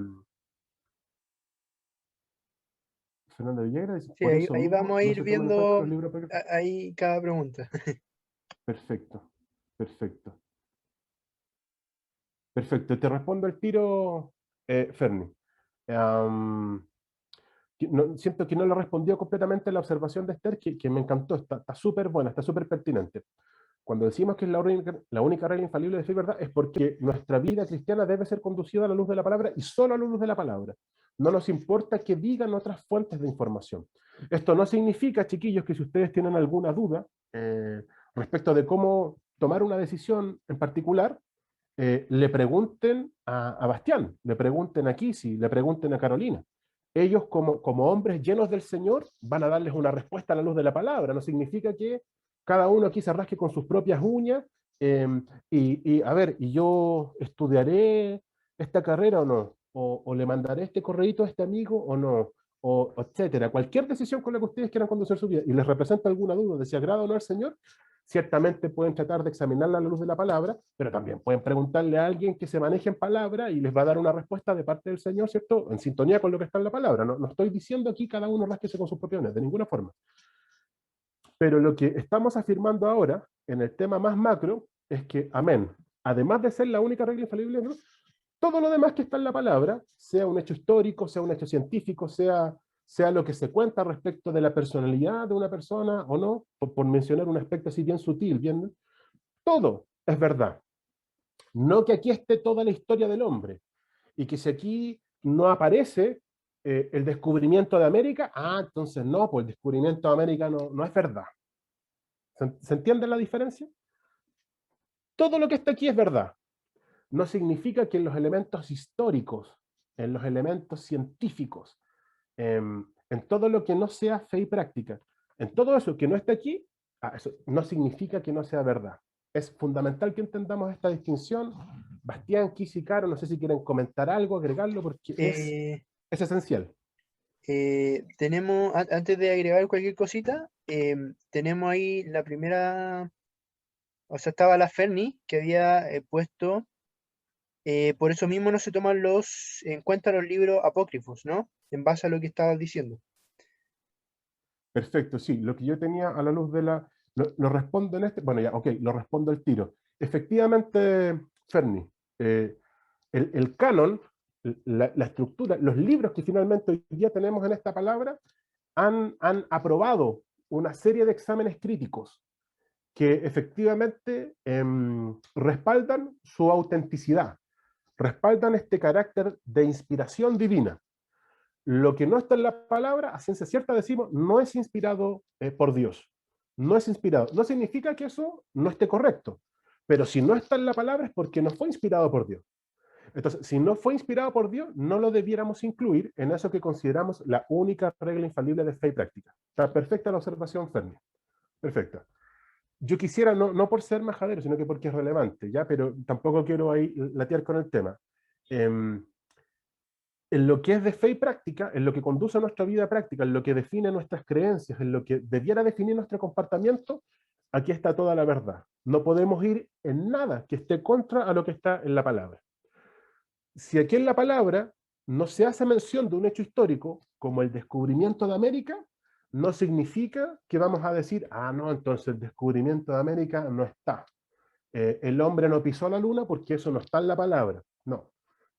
Fernando Villegas dice, Sí, por ahí, eso ahí mismo vamos a no ir se toman en cuenta viendo los libros apócrifos. ahí cada pregunta. Perfecto, perfecto. Perfecto, te respondo al tiro, Ferni. Siento que no le respondió completamente a la observación de Esther, que me encantó, está súper buena, está súper pertinente. Cuando decimos que es la única regla infalible de fe y verdad, es porque nuestra vida cristiana debe ser conducida a la luz de la palabra y solo a la luz de la palabra. No nos importa que digan otras fuentes de información. Esto no significa, chiquillos, que si ustedes tienen alguna duda respecto de cómo tomar una decisión en particular, le pregunten a Bastián, le pregunten a Kisi, le pregunten a Carolina. Ellos como hombres llenos del Señor van a darles una respuesta a la luz de la palabra. No significa que cada uno aquí se rasque con sus propias uñas a ver, ¿y yo estudiaré esta carrera o no? ¿O le mandaré este correíto a este amigo o no? O etcétera. Cualquier decisión con la que ustedes quieran conducir su vida y les representa alguna duda de si agrada o no al Señor, ciertamente pueden tratar de examinarla a la luz de la palabra, pero también pueden preguntarle a alguien que se maneje en palabra y les va a dar una respuesta de parte del Señor, ¿cierto? En sintonía con lo que está en la palabra. No estoy diciendo aquí cada uno rásquese con sus propios de ninguna forma. Pero lo que estamos afirmando ahora, en el tema más macro, es que, amén, además de ser la única regla infalible, ¿no? Todo lo demás que está en la palabra, sea un hecho histórico, sea un hecho científico, sea lo que se cuenta respecto de la personalidad de una persona o no, por mencionar un aspecto así bien sutil, bien, todo es verdad. No que aquí esté toda la historia del hombre, y que si aquí no aparece el descubrimiento de América, entonces no, pues el descubrimiento de América no es verdad. ¿Se entiende la diferencia? Todo lo que está aquí es verdad. No significa que en los elementos históricos, en los elementos científicos, en todo lo que no sea fe y práctica, en todo eso que no está aquí, eso no significa que no sea verdad. Es fundamental que entendamos esta distinción. Bastián, Kis y Caro, no sé si quieren comentar algo, agregarlo, porque es esencial. Tenemos, antes de agregar cualquier cosita, tenemos ahí la primera, o sea, estaba la Ferni que había puesto, por eso mismo no se toman en cuenta los libros apócrifos, ¿no? En base a lo que estabas diciendo. Perfecto, sí. Lo que yo tenía a la luz de la... Lo respondo en este... Bueno, ya, ok, lo respondo al tiro. Efectivamente, Ferni, el canon, la estructura, los libros que finalmente hoy día tenemos en esta palabra, han aprobado una serie de exámenes críticos que efectivamente respaldan su autenticidad, respaldan este carácter de inspiración divina. Lo que no está en la palabra, a ciencia cierta decimos, no es inspirado por Dios. No es inspirado. No significa que eso no esté correcto, pero si no está en la palabra es porque no fue inspirado por Dios. Entonces, si no fue inspirado por Dios, no lo debiéramos incluir en eso que consideramos la única regla infalible de fe y práctica. Está perfecta la observación, Fermi. Perfecta. Yo quisiera, no por ser majadero, sino que porque es relevante, ¿ya? Pero tampoco quiero ahí latear con el tema. En lo que es de fe y práctica, en lo que conduce a nuestra vida práctica, en lo que define nuestras creencias, en lo que debiera definir nuestro comportamiento, aquí está toda la verdad. No podemos ir en nada que esté contra a lo que está en la palabra. Si aquí en la palabra no se hace mención de un hecho histórico, como el descubrimiento de América, no significa que vamos a decir, no, entonces el descubrimiento de América no está. El hombre no pisó la luna porque eso no está en la palabra. No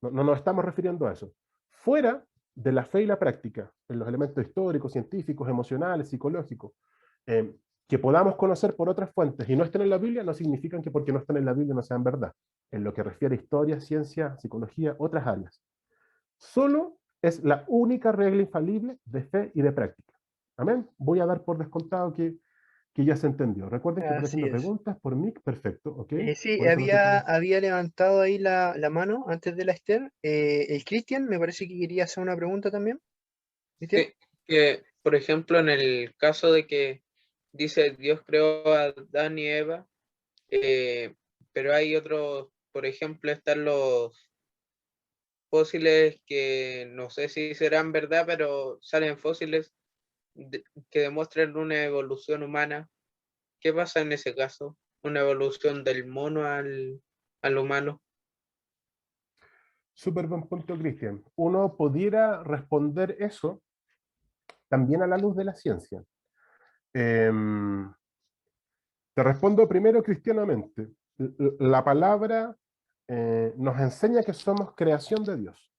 nos estamos refiriendo a eso. Fuera de la fe y la práctica, en los elementos históricos, científicos, emocionales, psicológicos, que podamos conocer por otras fuentes y no estén en la Biblia, no significan que porque no estén en la Biblia no sean verdad. En lo que refiere a historia, ciencia, psicología, otras áreas. Solo es la única regla infalible de fe y de práctica. Amén. Voy a dar por descontado que ya se entendió. Recuerden que estoy haciendo preguntas por Mick, perfecto, ¿ok? Sí, había levantado ahí la mano antes de la Esther. El Cristian me parece que quería hacer una pregunta también. Que, por ejemplo, en el caso de que dice Dios creó a Adán y Eva, pero hay otros, por ejemplo, están los fósiles que no sé si serán verdad, pero salen fósiles que demuestran una evolución humana. ¿Qué pasa en ese caso? ¿Una evolución del mono al humano? Súper buen punto, Cristian. Uno pudiera responder eso también a la luz de la ciencia. Em, Te respondo primero cristianamente. La palabra nos enseña que somos creación de Dios.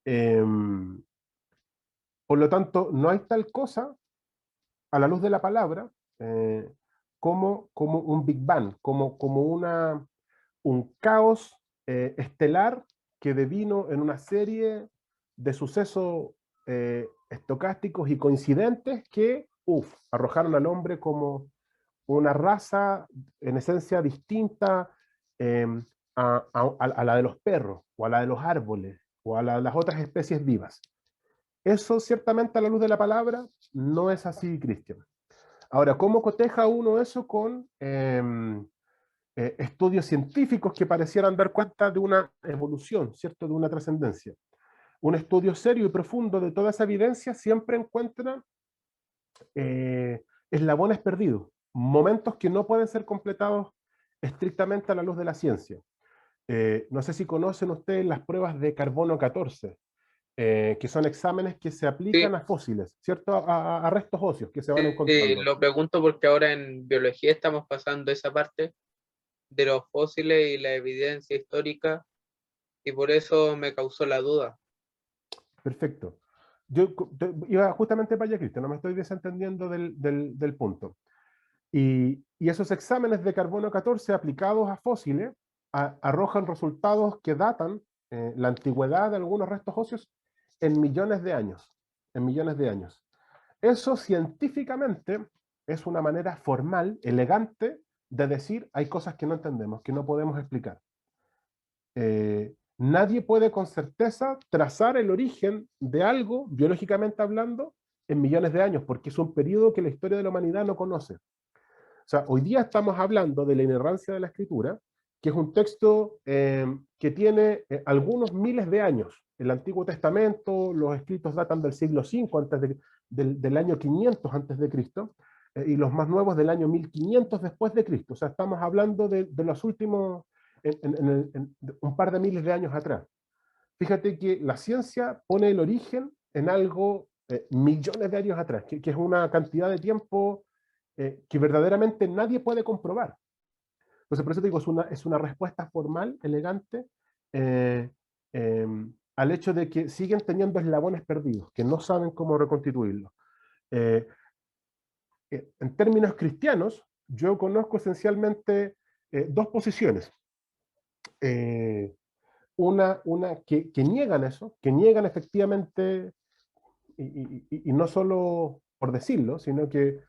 Em, por lo tanto, no hay tal cosa, a la luz de la palabra, como un Big Bang, como un caos estelar que devino en una serie de sucesos estocásticos y coincidentes que, arrojaron al hombre como una raza en esencia distinta eh, a la de los perros, o a la de los árboles, o a la de las otras especies vivas. Eso ciertamente a la luz de la palabra no es así, Cristian. Ahora, ¿cómo coteja uno eso con estudios científicos que parecieran dar cuenta de una evolución, ¿cierto? De una trascendencia? Un estudio serio y profundo de toda esa evidencia siempre encuentra eslabones perdidos, momentos que no pueden ser completados estrictamente a la luz de la ciencia. No sé si conocen ustedes las pruebas de carbono 14, que son exámenes que se aplican Sí, a fósiles, ¿cierto? A restos óseos que se van sí, encontrando. lo pregunto porque ahora en biología estamos pasando esa parte de los fósiles y la evidencia histórica, y por eso me causó la duda. Perfecto. Yo iba justamente para allá, Cristian, no me estoy desentendiendo del punto. Y esos exámenes de carbono 14 aplicados a fósiles arrojan resultados que datan la antigüedad de algunos restos óseos en millones de años. En millones de años. Eso científicamente es una manera formal, elegante, de decir hay cosas que no entendemos, que no podemos explicar. Nadie puede con certeza trazar el origen de algo, biológicamente hablando, en millones de años, porque es un periodo que la historia de la humanidad no conoce. O sea, hoy día estamos hablando de la inerrancia de la escritura, que es un texto que tiene algunos miles de años. El Antiguo Testamento, los escritos datan del siglo V, del año 500 antes de Cristo, y los más nuevos del año 1500 después de Cristo. O sea, estamos hablando de los últimos, un par de miles de años atrás. Fíjate que la ciencia pone el origen en algo millones de años atrás, que es una cantidad de tiempo que verdaderamente nadie puede comprobar. Entonces, por eso te digo, es una respuesta formal, elegante, eh, eh, al hecho de que siguen teniendo eslabones perdidos, que no saben cómo reconstituirlos. Eh, en términos cristianos, yo conozco esencialmente dos posiciones. Una que niegan eso, que niegan efectivamente, y no solo por decirlo, sino que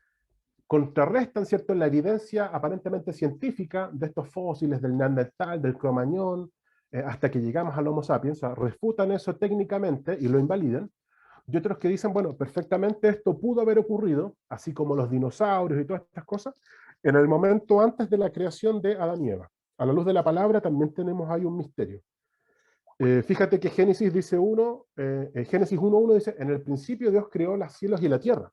contrarrestan, ¿cierto?, la evidencia aparentemente científica de estos fósiles del Neandertal, del Cromañón, hasta que llegamos al Homo sapiens. O sea, refutan eso técnicamente y lo invalidan. Y otros que dicen, bueno, perfectamente esto pudo haber ocurrido, así como los dinosaurios y todas estas cosas, en el momento antes de la creación de Adán y Eva. A la luz de la palabra también tenemos ahí un misterio. Fíjate que Génesis dice Génesis 1.1 dice, en el principio Dios creó los cielos y la tierra.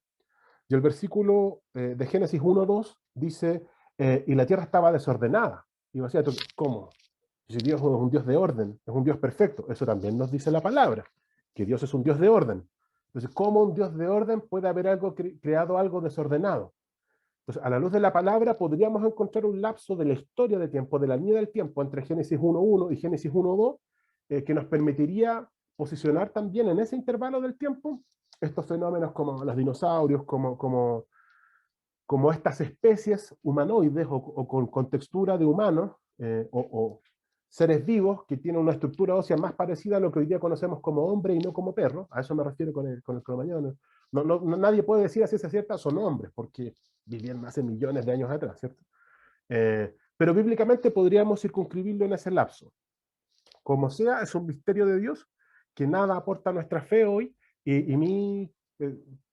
Y el versículo de Génesis 1.2 dice, y la tierra estaba desordenada. Y vacía, ¿cómo? Si Dios es un Dios de orden, es un Dios perfecto, eso también nos dice la palabra, que Dios es un Dios de orden. Entonces, ¿cómo un Dios de orden puede haber creado algo desordenado? Entonces, a la luz de la palabra podríamos encontrar un lapso de la historia de tiempo, de la línea del tiempo, entre Génesis 1.1 y Génesis 1.2, que nos permitiría posicionar también en ese intervalo del tiempo estos fenómenos como los dinosaurios, como estas especies humanoides o con textura de humanos, o seres vivos que tienen una estructura ósea más parecida a lo que hoy día conocemos como hombre y no como perro. A eso me refiero con el cromañón. Nadie puede decir a ciencia cierta son hombres, porque vivían hace millones de años atrás, ¿cierto? Pero bíblicamente podríamos circunscribirlo en ese lapso. Como sea, es un misterio de Dios que nada aporta a nuestra fe hoy, y mi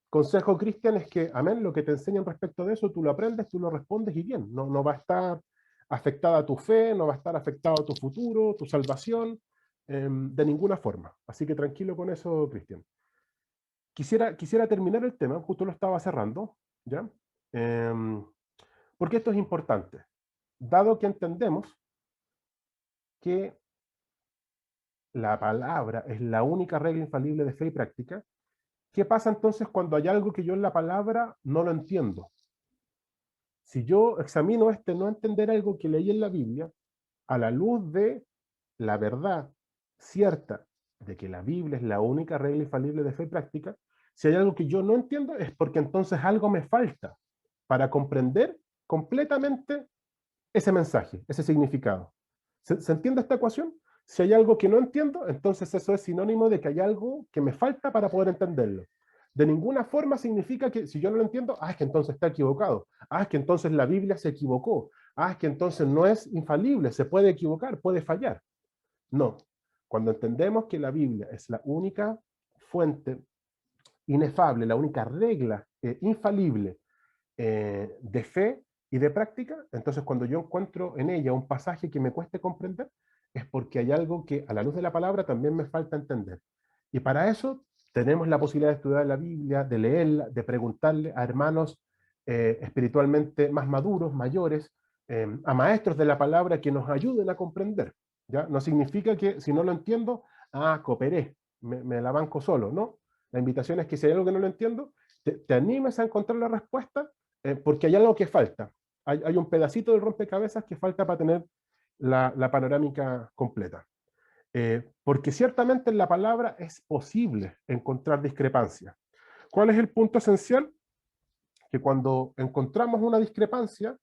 consejo, Cristian, es que, amén, lo que te enseñan respecto de eso, tú lo aprendes, tú lo respondes y bien, no va a estar afectada tu fe, no va a estar afectado tu futuro, tu salvación, de ninguna forma. Así que tranquilo con eso, Cristian. Quisiera terminar el tema, justo lo estaba cerrando, ¿ya? Porque esto es importante. Dado que entendemos que la palabra es la única regla infalible de fe y práctica, ¿qué pasa entonces cuando hay algo que yo en la palabra no lo entiendo? Si yo examino no entender algo que leí en la Biblia, a la luz de la verdad cierta de que la Biblia es la única regla infalible de fe y práctica, si hay algo que yo no entiendo es porque entonces algo me falta para comprender completamente ese mensaje, ese significado. ¿Se entiende esta ecuación? Si hay algo que no entiendo, entonces eso es sinónimo de que hay algo que me falta para poder entenderlo. De ninguna forma significa que si yo no lo entiendo, es que entonces está equivocado. Es que entonces la Biblia se equivocó. Es que entonces no es infalible, se puede equivocar, puede fallar. No. Cuando entendemos que la Biblia es la única fuente inefable, la única regla infalible de fe y de práctica, entonces cuando yo encuentro en ella un pasaje que me cueste comprender, es porque hay algo que a la luz de la palabra también me falta entender. Y para eso tenemos la posibilidad de estudiar la Biblia, de leerla, de preguntarle a hermanos espiritualmente más maduros, mayores, a maestros de la palabra que nos ayuden a comprender. ¿Ya? No significa que si no lo entiendo, cooperé, me la banco solo, ¿no? La invitación es que si hay algo que no lo entiendo, te animes a encontrar la respuesta porque hay algo que falta. Hay un pedacito del rompecabezas que falta para tener la panorámica completa. Porque ciertamente en la palabra es posible encontrar discrepancias. ¿Cuál es el punto esencial? Que cuando encontramos una discrepancia,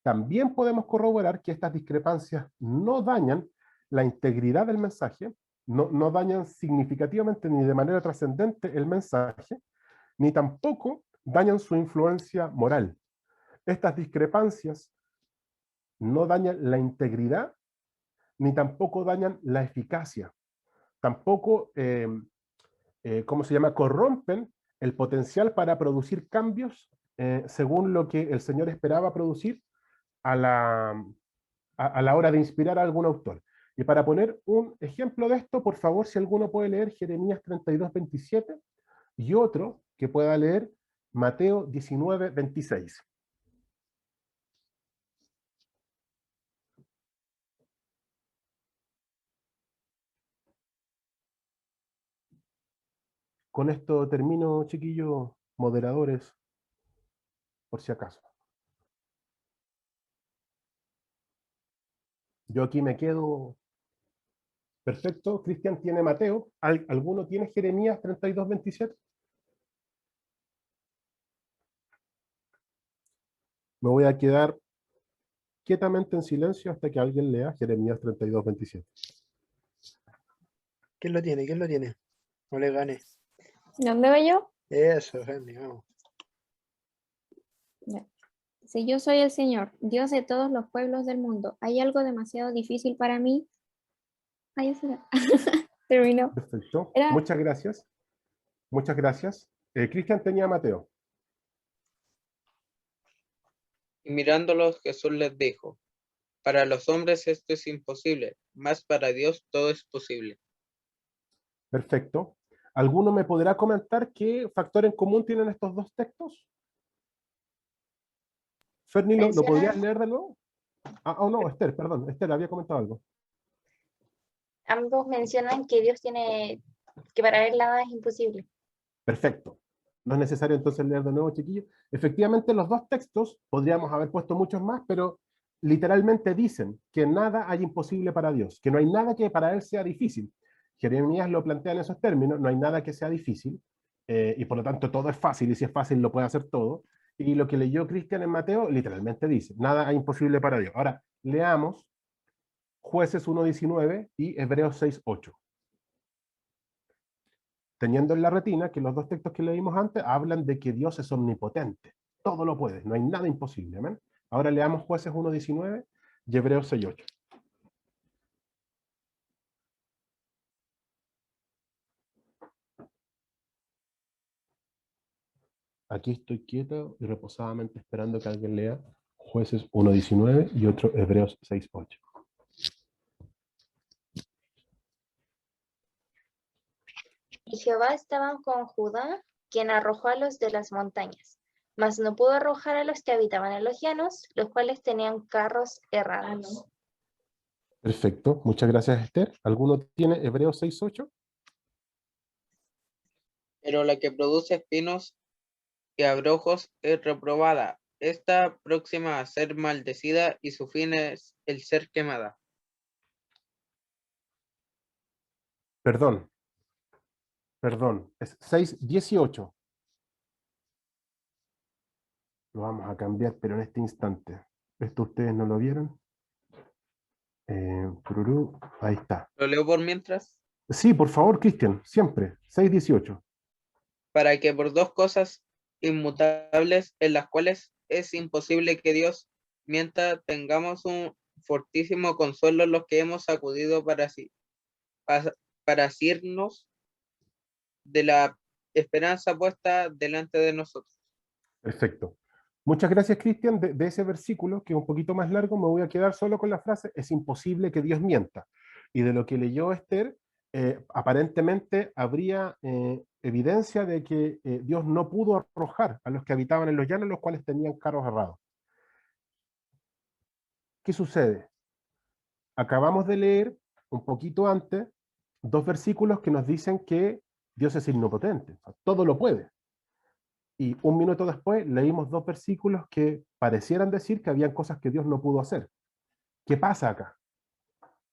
también podemos corroborar que estas discrepancias no dañan la integridad del mensaje, no dañan significativamente ni de manera trascendente el mensaje, ni tampoco dañan su influencia moral. Estas discrepancias no dañan la integridad, ni tampoco dañan la eficacia. Tampoco, ¿cómo se llama? Corrompen el potencial para producir cambios según lo que el Señor esperaba producir a la hora de inspirar a algún autor. Y para poner un ejemplo de esto, por favor, si alguno puede leer Jeremías 32:27 y otro que pueda leer Mateo 19:26. Con esto termino, chiquillos, moderadores, por si acaso. Yo aquí me quedo. Perfecto. Cristian tiene Mateo. ¿Alguno tiene Jeremías 32:27? Me voy a quedar quietamente en silencio hasta que alguien lea Jeremías 32:27. ¿Quién lo tiene? ¿Quién lo tiene? No le gane. ¿Dónde voy yo? Eso, Henry, vamos. Ya. Si yo soy el Señor, Dios de todos los pueblos del mundo, ¿hay algo demasiado difícil para mí? Ahí será. Terminó. Perfecto. Era- Muchas gracias. Muchas gracias. Cristian tenía Mateo. Y mirándolos, Jesús les dijo: para los hombres esto es imposible, mas para Dios todo es posible. Perfecto. ¿Alguno me podrá comentar qué factor en común tienen estos dos textos? Ferni, ¿lo podrías leer de nuevo? No, Esther, perdón. Esther había comentado algo. Ambos mencionan que Dios tiene, que para él nada es imposible. Perfecto. No es necesario entonces leer de nuevo, chiquillos. Efectivamente, los dos textos, podríamos haber puesto muchos más, pero literalmente dicen que nada hay imposible para Dios, que no hay nada que para Él sea difícil. Jeremías lo plantea en esos términos, no hay nada que sea difícil, y por lo tanto todo es fácil, y si es fácil lo puede hacer todo. Y lo que leyó Cristian en Mateo, literalmente dice, nada hay imposible para Dios. Ahora, leamos Jueces 1:19 y Hebreos 6:8. Teniendo en la retina que los dos textos que leímos antes hablan de que Dios es omnipotente, todo lo puede, no hay nada imposible. ¿Amén? Ahora leamos Jueces 1:19 y Hebreos 6:8. Aquí estoy quieto y reposadamente esperando que alguien lea Jueces 1:19 y otro Hebreos 6:8. Y Jehová estaba con Judá, quien arrojó a los de las montañas, mas no pudo arrojar a los que habitaban en los llanos, los cuales tenían carros errados. Perfecto, muchas gracias, Esther. ¿Alguno tiene Hebreos 6:8? Pero la que produce espinos y abrojos es reprobada. Está próxima a ser maldecida y su fin es el ser quemada. Perdón, es 6:18. Lo vamos a cambiar, pero en este instante. ¿Esto ustedes no lo vieron? Ahí está. Lo leo por mientras. Sí, por favor, Cristian, siempre. 6:18. Para que por dos cosas inmutables en las cuales es imposible que Dios mienta, tengamos un fortísimo consuelo los que hemos acudido para asirnos de la esperanza puesta delante de nosotros. Perfecto. Muchas gracias, Cristian. De ese versículo, que es un poquito más largo, me voy a quedar solo con la frase, es imposible que Dios mienta. Y de lo que leyó Esther, aparentemente habría evidencia de que Dios no pudo arrojar a los que habitaban en los llanos, los cuales tenían carros errados. ¿Qué sucede? Acabamos de leer un poquito antes 2 versículos que nos dicen que Dios es omnipotente, o sea, todo lo puede. Y un minuto después leímos 2 versículos que parecieran decir que habían cosas que Dios no pudo hacer. ¿Qué pasa acá?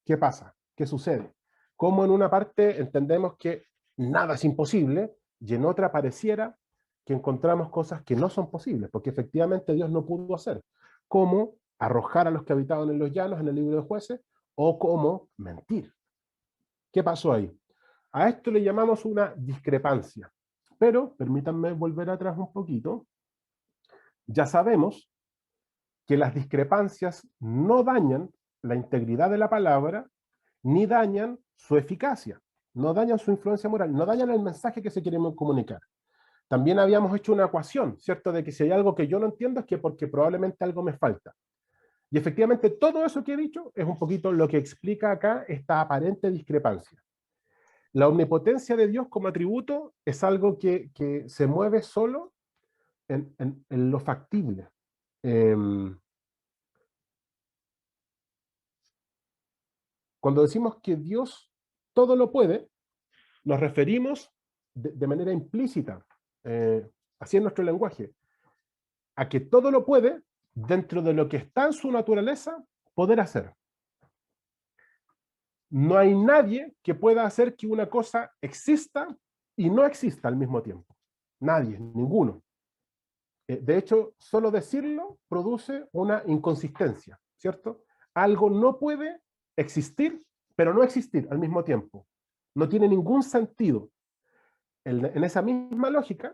¿Qué pasa? ¿Qué sucede? Como en una parte entendemos que nada es imposible y en otra pareciera que encontramos cosas que no son posibles, porque efectivamente Dios no pudo hacer, como arrojar a los que habitaban en los llanos en el libro de Jueces, o como mentir. ¿Qué pasó ahí? A esto le llamamos una discrepancia. Pero, permítanme volver atrás un poquito, ya sabemos que las discrepancias no dañan la integridad de la palabra, ni dañan su eficacia, no dañan su influencia moral, no dañan el mensaje que se quiere comunicar. También habíamos hecho una ecuación, ¿cierto? De que si hay algo que yo no entiendo es que porque probablemente algo me falta. Y efectivamente todo eso que he dicho es un poquito lo que explica acá esta aparente discrepancia. La omnipotencia de Dios como atributo es algo que se mueve solo en lo factible. Cuando decimos que Dios todo lo puede, nos referimos de manera implícita, así en nuestro lenguaje, a que todo lo puede dentro de lo que está en su naturaleza poder hacer. No hay nadie que pueda hacer que una cosa exista y no exista al mismo tiempo. Nadie, ninguno. De hecho, solo decirlo produce una inconsistencia, ¿cierto? Algo no puede existir, pero no existir al mismo tiempo. No tiene ningún sentido. En esa misma lógica,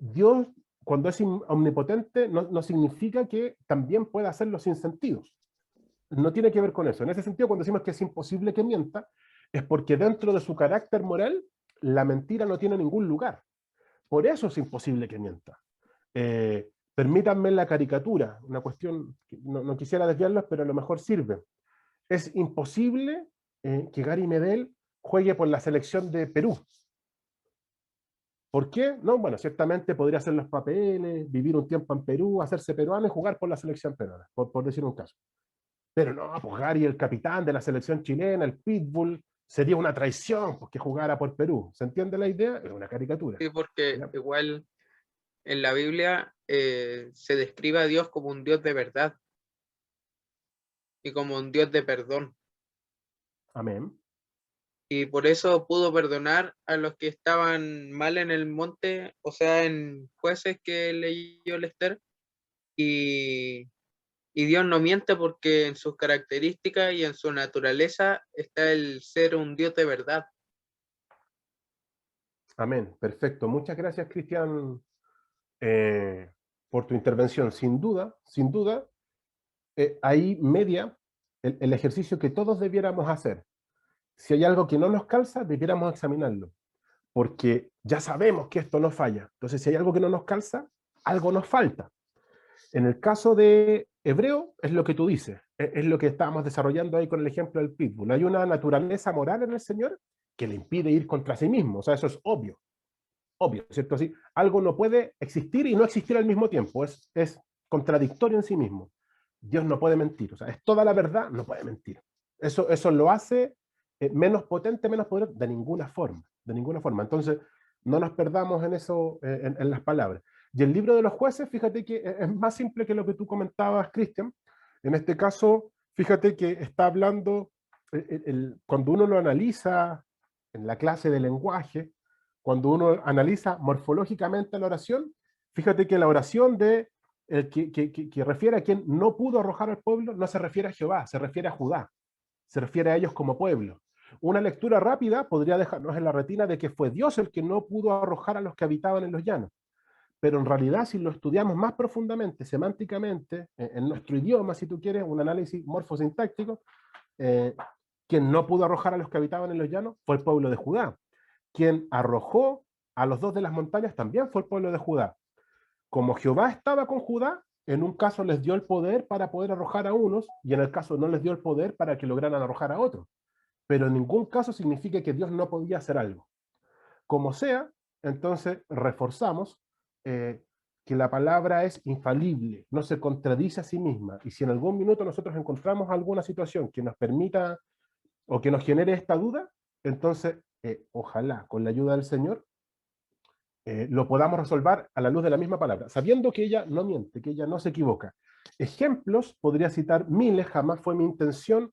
Dios, cuando es omnipotente, no significa que también pueda hacerlo sin sentidos. No tiene que ver con eso. En ese sentido, cuando decimos que es imposible que mienta, es porque dentro de su carácter moral, la mentira no tiene ningún lugar. Por eso es imposible que mienta. Permítanme la caricatura, una cuestión que no quisiera desviarlos, pero a lo mejor sirve. Es imposible que Gary Medel juegue por la selección de Perú. ¿Por qué? No, bueno, ciertamente podría hacer los papeles, vivir un tiempo en Perú, hacerse peruano y jugar por la selección peruana, por decir un caso. Pero no, pues Gary, el capitán de la selección chilena, el Pitbull, sería una traición porque jugara por Perú. ¿Se entiende la idea? Es una caricatura. Sí, porque ¿Ya? igual en la Biblia se describe a Dios como un Dios de verdad y como un Dios de perdón. Amén. Y por eso pudo perdonar a los que estaban mal en el monte, o sea, en Jueces que leyó Lester. Y Dios no miente porque en sus características y en su naturaleza está el ser un Dios de verdad. Amén. Perfecto. Muchas gracias, Cristian, por tu intervención. Sin duda, ahí media el ejercicio que todos debiéramos hacer. Si hay algo que no nos calza, debiéramos examinarlo, porque ya sabemos que esto no falla. Entonces, si hay algo que no nos calza, algo nos falta. En el caso de Hebreo, es lo que tú dices, es lo que estábamos desarrollando ahí con el ejemplo del Pitbull. Hay una naturaleza moral en el Señor que le impide ir contra sí mismo. O sea, eso es obvio, ¿cierto? Así, algo no puede existir y no existir al mismo tiempo, es contradictorio en sí mismo. Dios no puede mentir, o sea, es toda la verdad, no puede mentir. Eso lo hace menos potente, menos poderoso, de ninguna forma, de ninguna forma. Entonces, no nos perdamos en eso, en las palabras. Y el libro de los jueces, fíjate que es más simple que lo que tú comentabas, Cristian. En este caso, fíjate que está hablando, cuando uno lo analiza en la clase de lenguaje, cuando uno analiza morfológicamente la oración, fíjate que la oración que refiere a quien no pudo arrojar al pueblo, no se refiere a Jehová, se refiere a Judá, se refiere a ellos como pueblo. Una lectura rápida podría dejarnos en la retina de que fue Dios el que no pudo arrojar a los que habitaban en los llanos. Pero en realidad, si lo estudiamos más profundamente, semánticamente, en nuestro idioma, si tú quieres, un análisis morfosintáctico, quien no pudo arrojar a los que habitaban en los llanos fue el pueblo de Judá. Quien arrojó a los dos de las montañas también fue el pueblo de Judá. Como Jehová estaba con Judá, en un caso les dio el poder para poder arrojar a unos, y en el caso no les dio el poder para que lograran arrojar a otros. Pero en ningún caso significa que Dios no podía hacer algo. Como sea, entonces reforzamos que la palabra es infalible, no se contradice a sí misma, y si en algún minuto nosotros encontramos alguna situación que nos permita o que nos genere esta duda, entonces ojalá con la ayuda del Señor lo podamos resolver a la luz de la misma palabra, sabiendo que ella no miente, que ella no se equivoca. Ejemplos, podría citar miles, jamás fue mi intención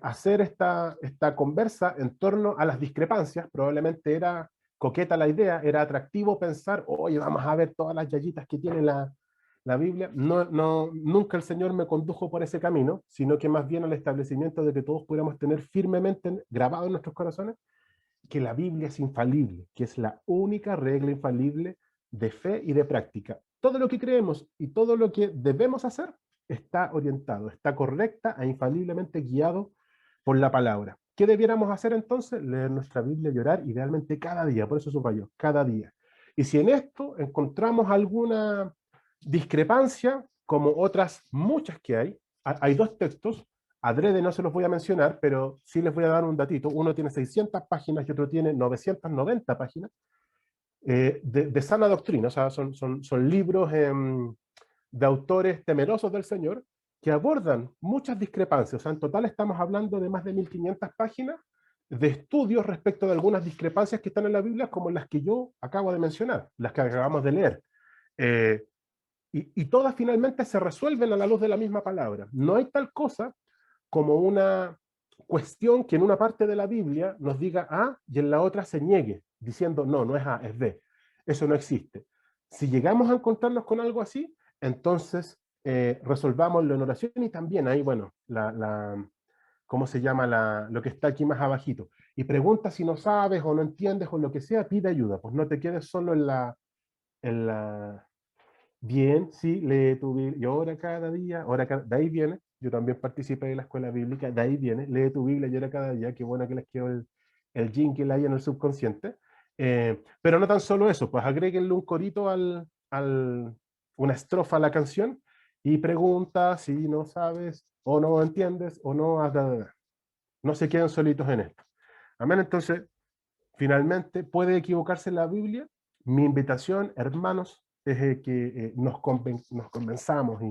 hacer esta conversa en torno a las discrepancias. Probablemente era coqueta la idea, era atractivo pensar, oye, vamos a ver todas las yayitas que tiene la Biblia. Nunca el Señor me condujo por ese camino, sino que más bien al establecimiento de que todos pudiéramos tener firmemente grabado en nuestros corazones que la Biblia es infalible, que es la única regla infalible de fe y de práctica. Todo lo que creemos y todo lo que debemos hacer está orientado, está correcta e infaliblemente guiado por la palabra. ¿Qué debiéramos hacer entonces? Leer nuestra Biblia y orar idealmente cada día, por eso subrayo, cada día. Y si en esto encontramos alguna discrepancia, como otras muchas que hay dos textos, adrede no se los voy a mencionar, pero sí les voy a dar un datito. Uno tiene 600 páginas y otro tiene 990 páginas de sana doctrina, o sea, son libros de autores temerosos del Señor que abordan muchas discrepancias. O sea, en total estamos hablando de más de 1500 páginas de estudios respecto de algunas discrepancias que están en la Biblia, como las que yo acabo de mencionar, las que acabamos de leer. Y todas finalmente se resuelven a la luz de la misma palabra. No hay tal cosa como una cuestión que en una parte de la Biblia nos diga A y en la otra se niegue, diciendo no es A, es B. Eso no existe. Si llegamos a encontrarnos con algo así, entonces resolvámoslo en oración, y también ahí, bueno, ¿cómo se llama? Lo que está aquí más abajito. Y pregunta si no sabes o no entiendes o lo que sea, pide ayuda. Pues no te quedes solo en la... Bien, sí, lee tu Biblia, y ora cada día, de ahí viene. Yo también participé de la escuela bíblica, de ahí viene, lee tu Biblia y ora cada día. Qué bueno que les quedó el jingle ahí en el subconsciente. Pero no tan solo eso, pues agréguenle un corito una estrofa a la canción y pregunta si no sabes o no entiendes o no no se queden solitos en esto. Amén. Entonces, finalmente, ¿puede equivocarse la Biblia? Mi invitación, hermanos, es que nos convenzamos,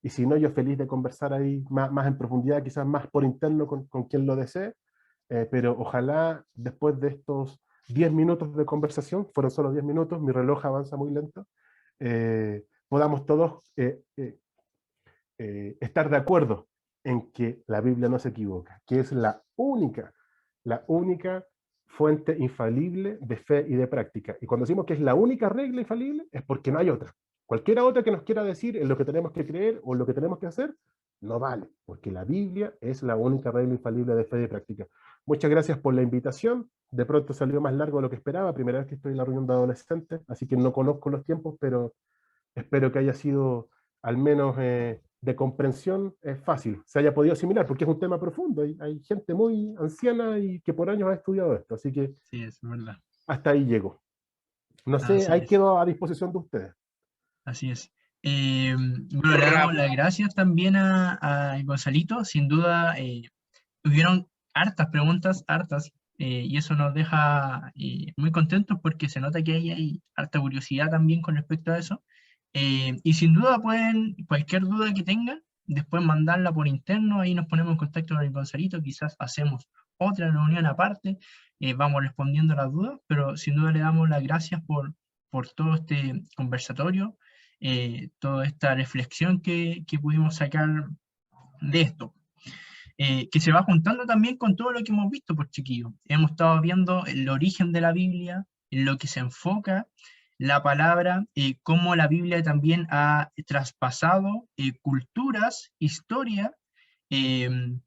y si no, yo feliz de conversar ahí más en profundidad, quizás más por interno con quien lo desee, pero ojalá después de estos 10 minutos de conversación, fueron solo 10 minutos, mi reloj avanza muy lento, podamos todos estar de acuerdo en que la Biblia no se equivoca, que es la única fuente infalible de fe y de práctica. Y cuando decimos que es la única regla infalible, es porque no hay otra. Cualquiera otra que nos quiera decir en lo que tenemos que creer o lo que tenemos que hacer, no vale, porque la Biblia es la única regla infalible de fe y de práctica. Muchas gracias por la invitación. De pronto salió más largo de lo que esperaba, primera vez que estoy en la reunión de adolescentes, así que no conozco los tiempos, pero espero que haya sido al menos de comprensión fácil, se haya podido asimilar, porque es un tema profundo. Hay gente muy anciana y que por años ha estudiado esto, así que Sí, es verdad. hasta ahí llego. No sé, Así ahí es. quedo a disposición de ustedes. Así es. Bueno, le damos las gracias también a Gonzalito. Sin duda, tuvieron hartas preguntas, hartas, y eso nos deja muy contentos porque se nota que hay harta curiosidad también con respecto a eso. Y sin duda pueden, cualquier duda que tengan, después mandarla por interno, ahí nos ponemos en contacto con el Gonzalito, quizás hacemos otra reunión aparte, vamos respondiendo las dudas, pero sin duda le damos las gracias por todo este conversatorio, toda esta reflexión que pudimos sacar de esto. Que se va juntando también con todo lo que hemos visto, pues chiquillos. Hemos estado viendo el origen de la Biblia, en lo que se enfoca la palabra, cómo la Biblia también ha traspasado culturas, historia, en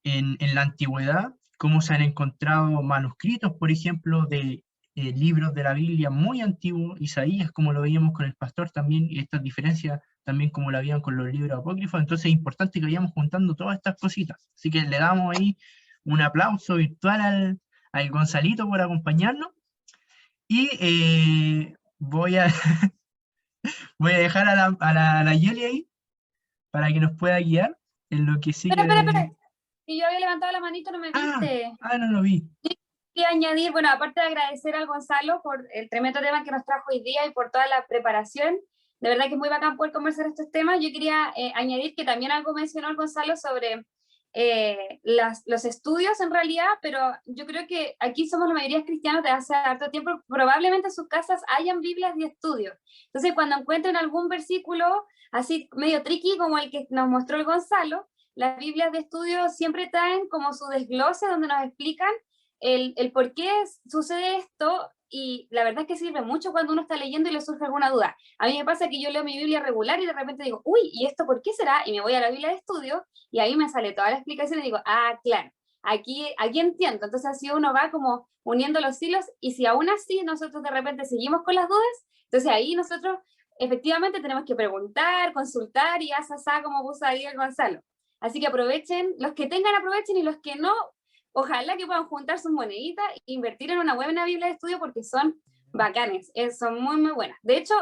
la antigüedad, cómo se han encontrado manuscritos, por ejemplo, de libros de la Biblia muy antiguos, Isaías, como lo veíamos con el pastor también, y estas diferencias también como la habían con los libros apócrifos. Entonces es importante que vayamos juntando todas estas cositas. Así que le damos ahí un aplauso virtual al Gonzalito por acompañarnos. Y voy a dejar a la Yeli ahí para que nos pueda guiar en lo que sigue. Espera. Y yo había levantado la manito, no me viste. No lo vi. Quería añadir, bueno, aparte de agradecer al Gonzalo por el tremendo tema que nos trajo hoy día y por toda la preparación, de verdad que es muy bacán poder conversar estos temas. Yo quería añadir que también algo mencionó el Gonzalo sobre los estudios en realidad, pero yo creo que aquí somos la mayoría cristianos de hace harto tiempo, probablemente en sus casas hayan Biblias de estudio. Entonces cuando encuentren algún versículo así medio tricky como el que nos mostró el Gonzalo, las Biblias de estudio siempre traen como su desglose donde nos explican el por qué sucede esto, y la verdad es que sirve mucho cuando uno está leyendo y le surge alguna duda. A mí me pasa que yo leo mi Biblia regular y de repente digo, uy, ¿y esto por qué será? Y me voy a la Biblia de estudio y ahí me sale toda la explicación y digo, claro, aquí entiendo. Entonces así uno va como uniendo los hilos, y si aún así nosotros de repente seguimos con las dudas, entonces ahí nosotros efectivamente tenemos que preguntar, consultar y asá como puso ahí el Gonzalo. Así que aprovechen, los que tengan aprovechen, y los que no, ojalá que puedan juntar sus moneditas e invertir en una buena Biblia de estudio porque son bacanes, son muy, muy buenas. De hecho,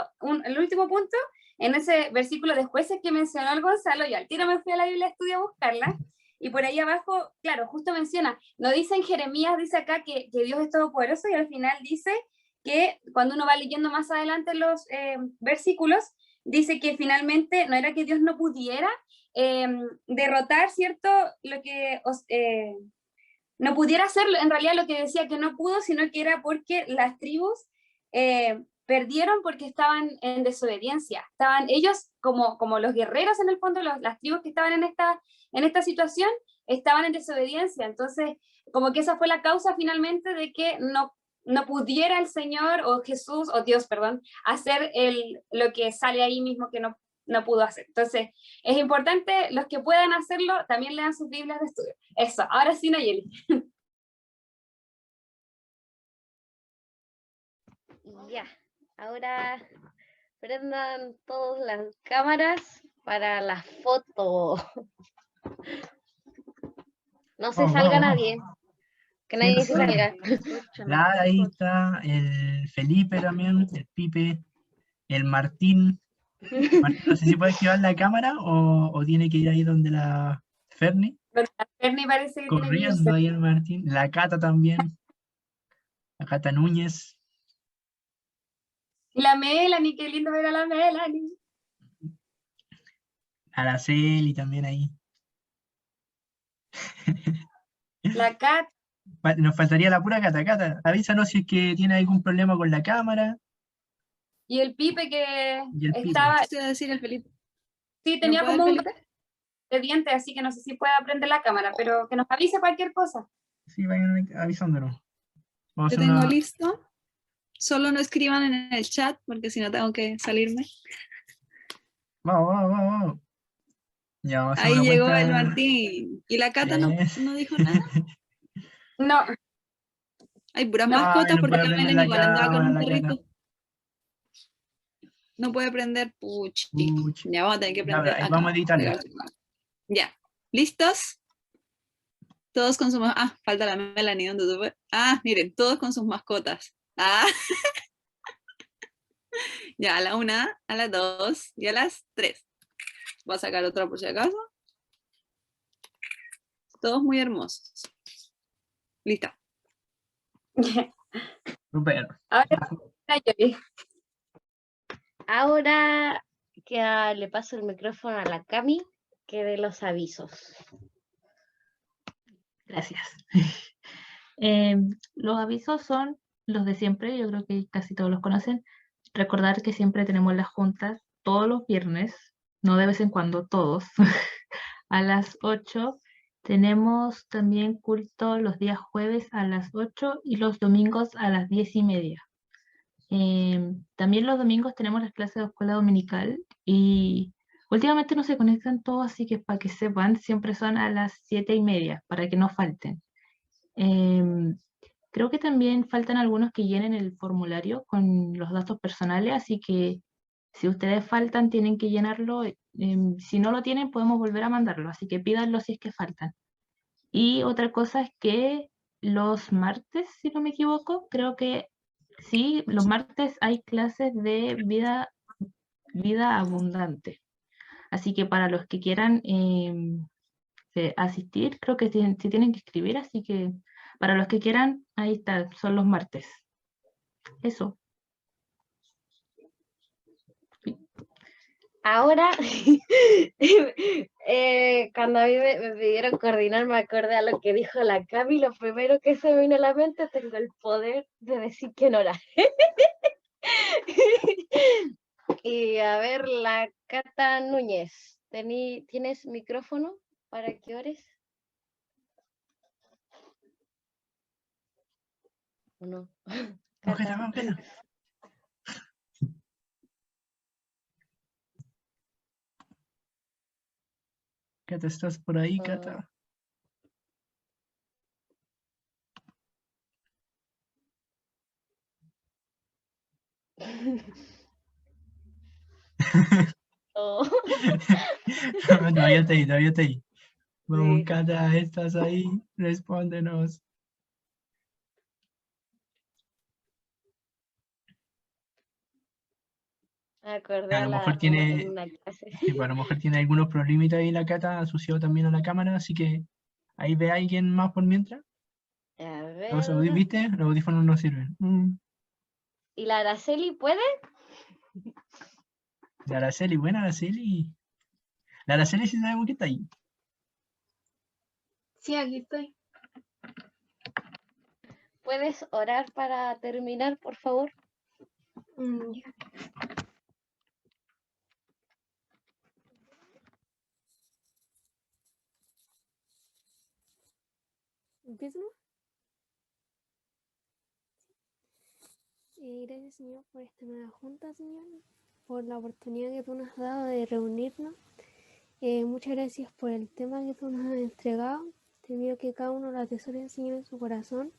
el último punto, en ese versículo de Jueces que mencionó el Gonzalo, y al tiro me fui a la Biblia de estudio a buscarla, y por ahí abajo, claro, justo menciona, no dice en Jeremías, dice acá que Dios es todopoderoso, y al final dice que cuando uno va leyendo más adelante los versículos, dice que finalmente no era que Dios no pudiera derrotar, ¿cierto? Lo que no pudiera hacer en realidad lo que decía que no pudo, sino que era porque las tribus perdieron porque estaban en desobediencia. Estaban ellos como los guerreros en el fondo, las tribus que estaban en esta situación, estaban en desobediencia. Entonces, como que esa fue la causa finalmente de que no pudiera el Señor o Jesús, o Dios, perdón, hacer lo que sale ahí mismo que no pudo hacer. Entonces, es importante, los que puedan hacerlo, también lean sus Biblias de estudio. Eso, ahora sí, Nayeli. Ya, ahora prendan todas las cámaras para la foto. No se salga nadie. Que nadie se salga. Ahí está el Felipe también, el Pipe, el Martín. Martín, no sé si puede activar la cámara o tiene que ir ahí donde la Ferni. La Ferni parece que corriendo ahí el Martín. La Cata también. La Cata Núñez. Y la Melanie, qué lindo ver a la Melanie. Araceli también ahí. La Cat. Nos faltaría la pura Cata. Cata, avísanos si es que tiene algún problema con la cámara. Y el Pipe que Pipe. estaba... ¿Qué iba a decir el Felipe? Sí, tenía ¿No como un Felipe? de diente, así que no sé si puede prender la cámara, pero que nos avise cualquier cosa. Sí, vayan avisándonos. Yo tengo listo. Solo no escriban en el chat, porque si no tengo que salirme. Vamos. Ya, vamos a ahí llegó cuenta... el Martín. ¿Y la Cata no dijo nada? No. Hay puras mascotas porque la Melanie igual andaba con un perrito. No puede prender, puchi. Ya vamos a tener que prender. Ya, vamos a editarla. Ya. ¿Listos? Todos con sus mascotas. falta la Melanie. ¿Dónde se fue? Miren, todos con sus mascotas. Ya, a la 1, a las 2 y a las 3. Voy a sacar otra por si acaso. Todos muy hermosos. Lista. Super. Ahora que le paso el micrófono a la Cami, que dé los avisos. Gracias. Los avisos son los de siempre, yo creo que casi todos los conocen. Recordar que siempre tenemos las juntas todos los viernes, no de vez en cuando, todos, a las 8. Tenemos también culto los días jueves a las 8 y los domingos a las 10:30. También los domingos tenemos las clases de escuela dominical y últimamente no se conectan todos, así que para que sepan, siempre son a las 7:30, para que no falten. Creo que también faltan algunos que llenen el formulario con los datos personales, así que si ustedes faltan, tienen que llenarlo. Si no lo tienen, podemos volver a mandarlo, así que pídanlo si es que faltan. Y otra cosa es que los martes, si no me equivoco, creo que sí, los martes hay clases de vida abundante. Así que para los que quieran asistir, creo que sí tienen que escribir, así que para los que quieran, ahí está, son los martes. Eso. Ahora, cuando a mí me pidieron coordinar, me acordé a lo que dijo la Cami, lo primero que se me vino a la mente, tengo el poder de decir que no la. Y a ver, la Cata Núñez, ¿tienes micrófono para que ores? ¿O no? Cata, vamos, Cata. Cata, ¿estás por ahí, Cata? Oh. Todavía está ahí. Vamos, Sí. Cata, ¿estás ahí? Respóndenos. Acordé A lo mejor en tiene, una clase. sí, pues, a lo mejor tiene algunos problemitas ahí la Cata, asociado también a la cámara, así que ahí ve a alguien más por mientras. A Los ver. ¿viste? Los audífonos no sirven. ¿Y la Araceli puede? La Araceli, buena Araceli. La Araceli sí sabemos que está ahí. Sí, aquí estoy. ¿Puedes orar para terminar, por favor? Ya. ¿Empiezo? Gracias, Señor, por esta nueva junta, Señor, por la oportunidad que tú nos has dado de reunirnos. Muchas gracias por el tema que tú nos has entregado. Te pido que cada uno lo atesore, Señor, en su corazón.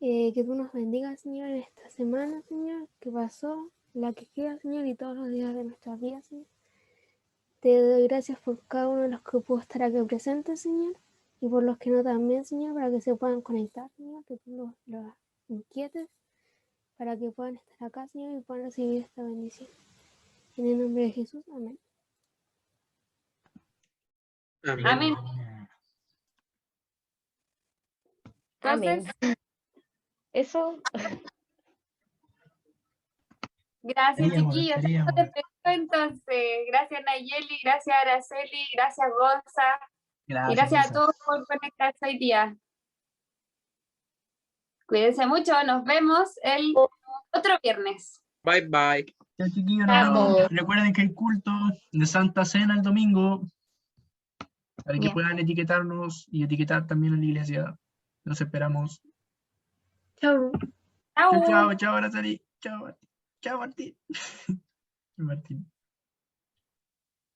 Que tú nos bendigas, Señor, en esta semana, Señor, que pasó, la que queda, Señor, y todos los días de nuestras vidas, Señor. Te doy gracias por cada uno de los que pudo estar aquí presentes, Señor, y por los que no también, Señor, para que se puedan conectar, Señor, que tú los inquietes, para que puedan estar acá, Señor, y puedan recibir esta bendición. En el nombre de Jesús, amén. Amén. Amén. Entonces, Eso. gracias, Estaríamos, chiquillos. estaríamos. Entonces, gracias Nayeli, gracias Araceli, gracias Gonza, y gracias a Gonza. todos por conectarse hoy día. Cuídense mucho, nos vemos el otro viernes. Bye, bye. Chao, chiquillos, nos Chao. vemos. Recuerden que hay culto de Santa Cena el domingo, para que Ya. puedan etiquetarnos y etiquetar también a la iglesia. Los esperamos. Chau. Chao. Chao, Araceli. Chao, Martín. Martín.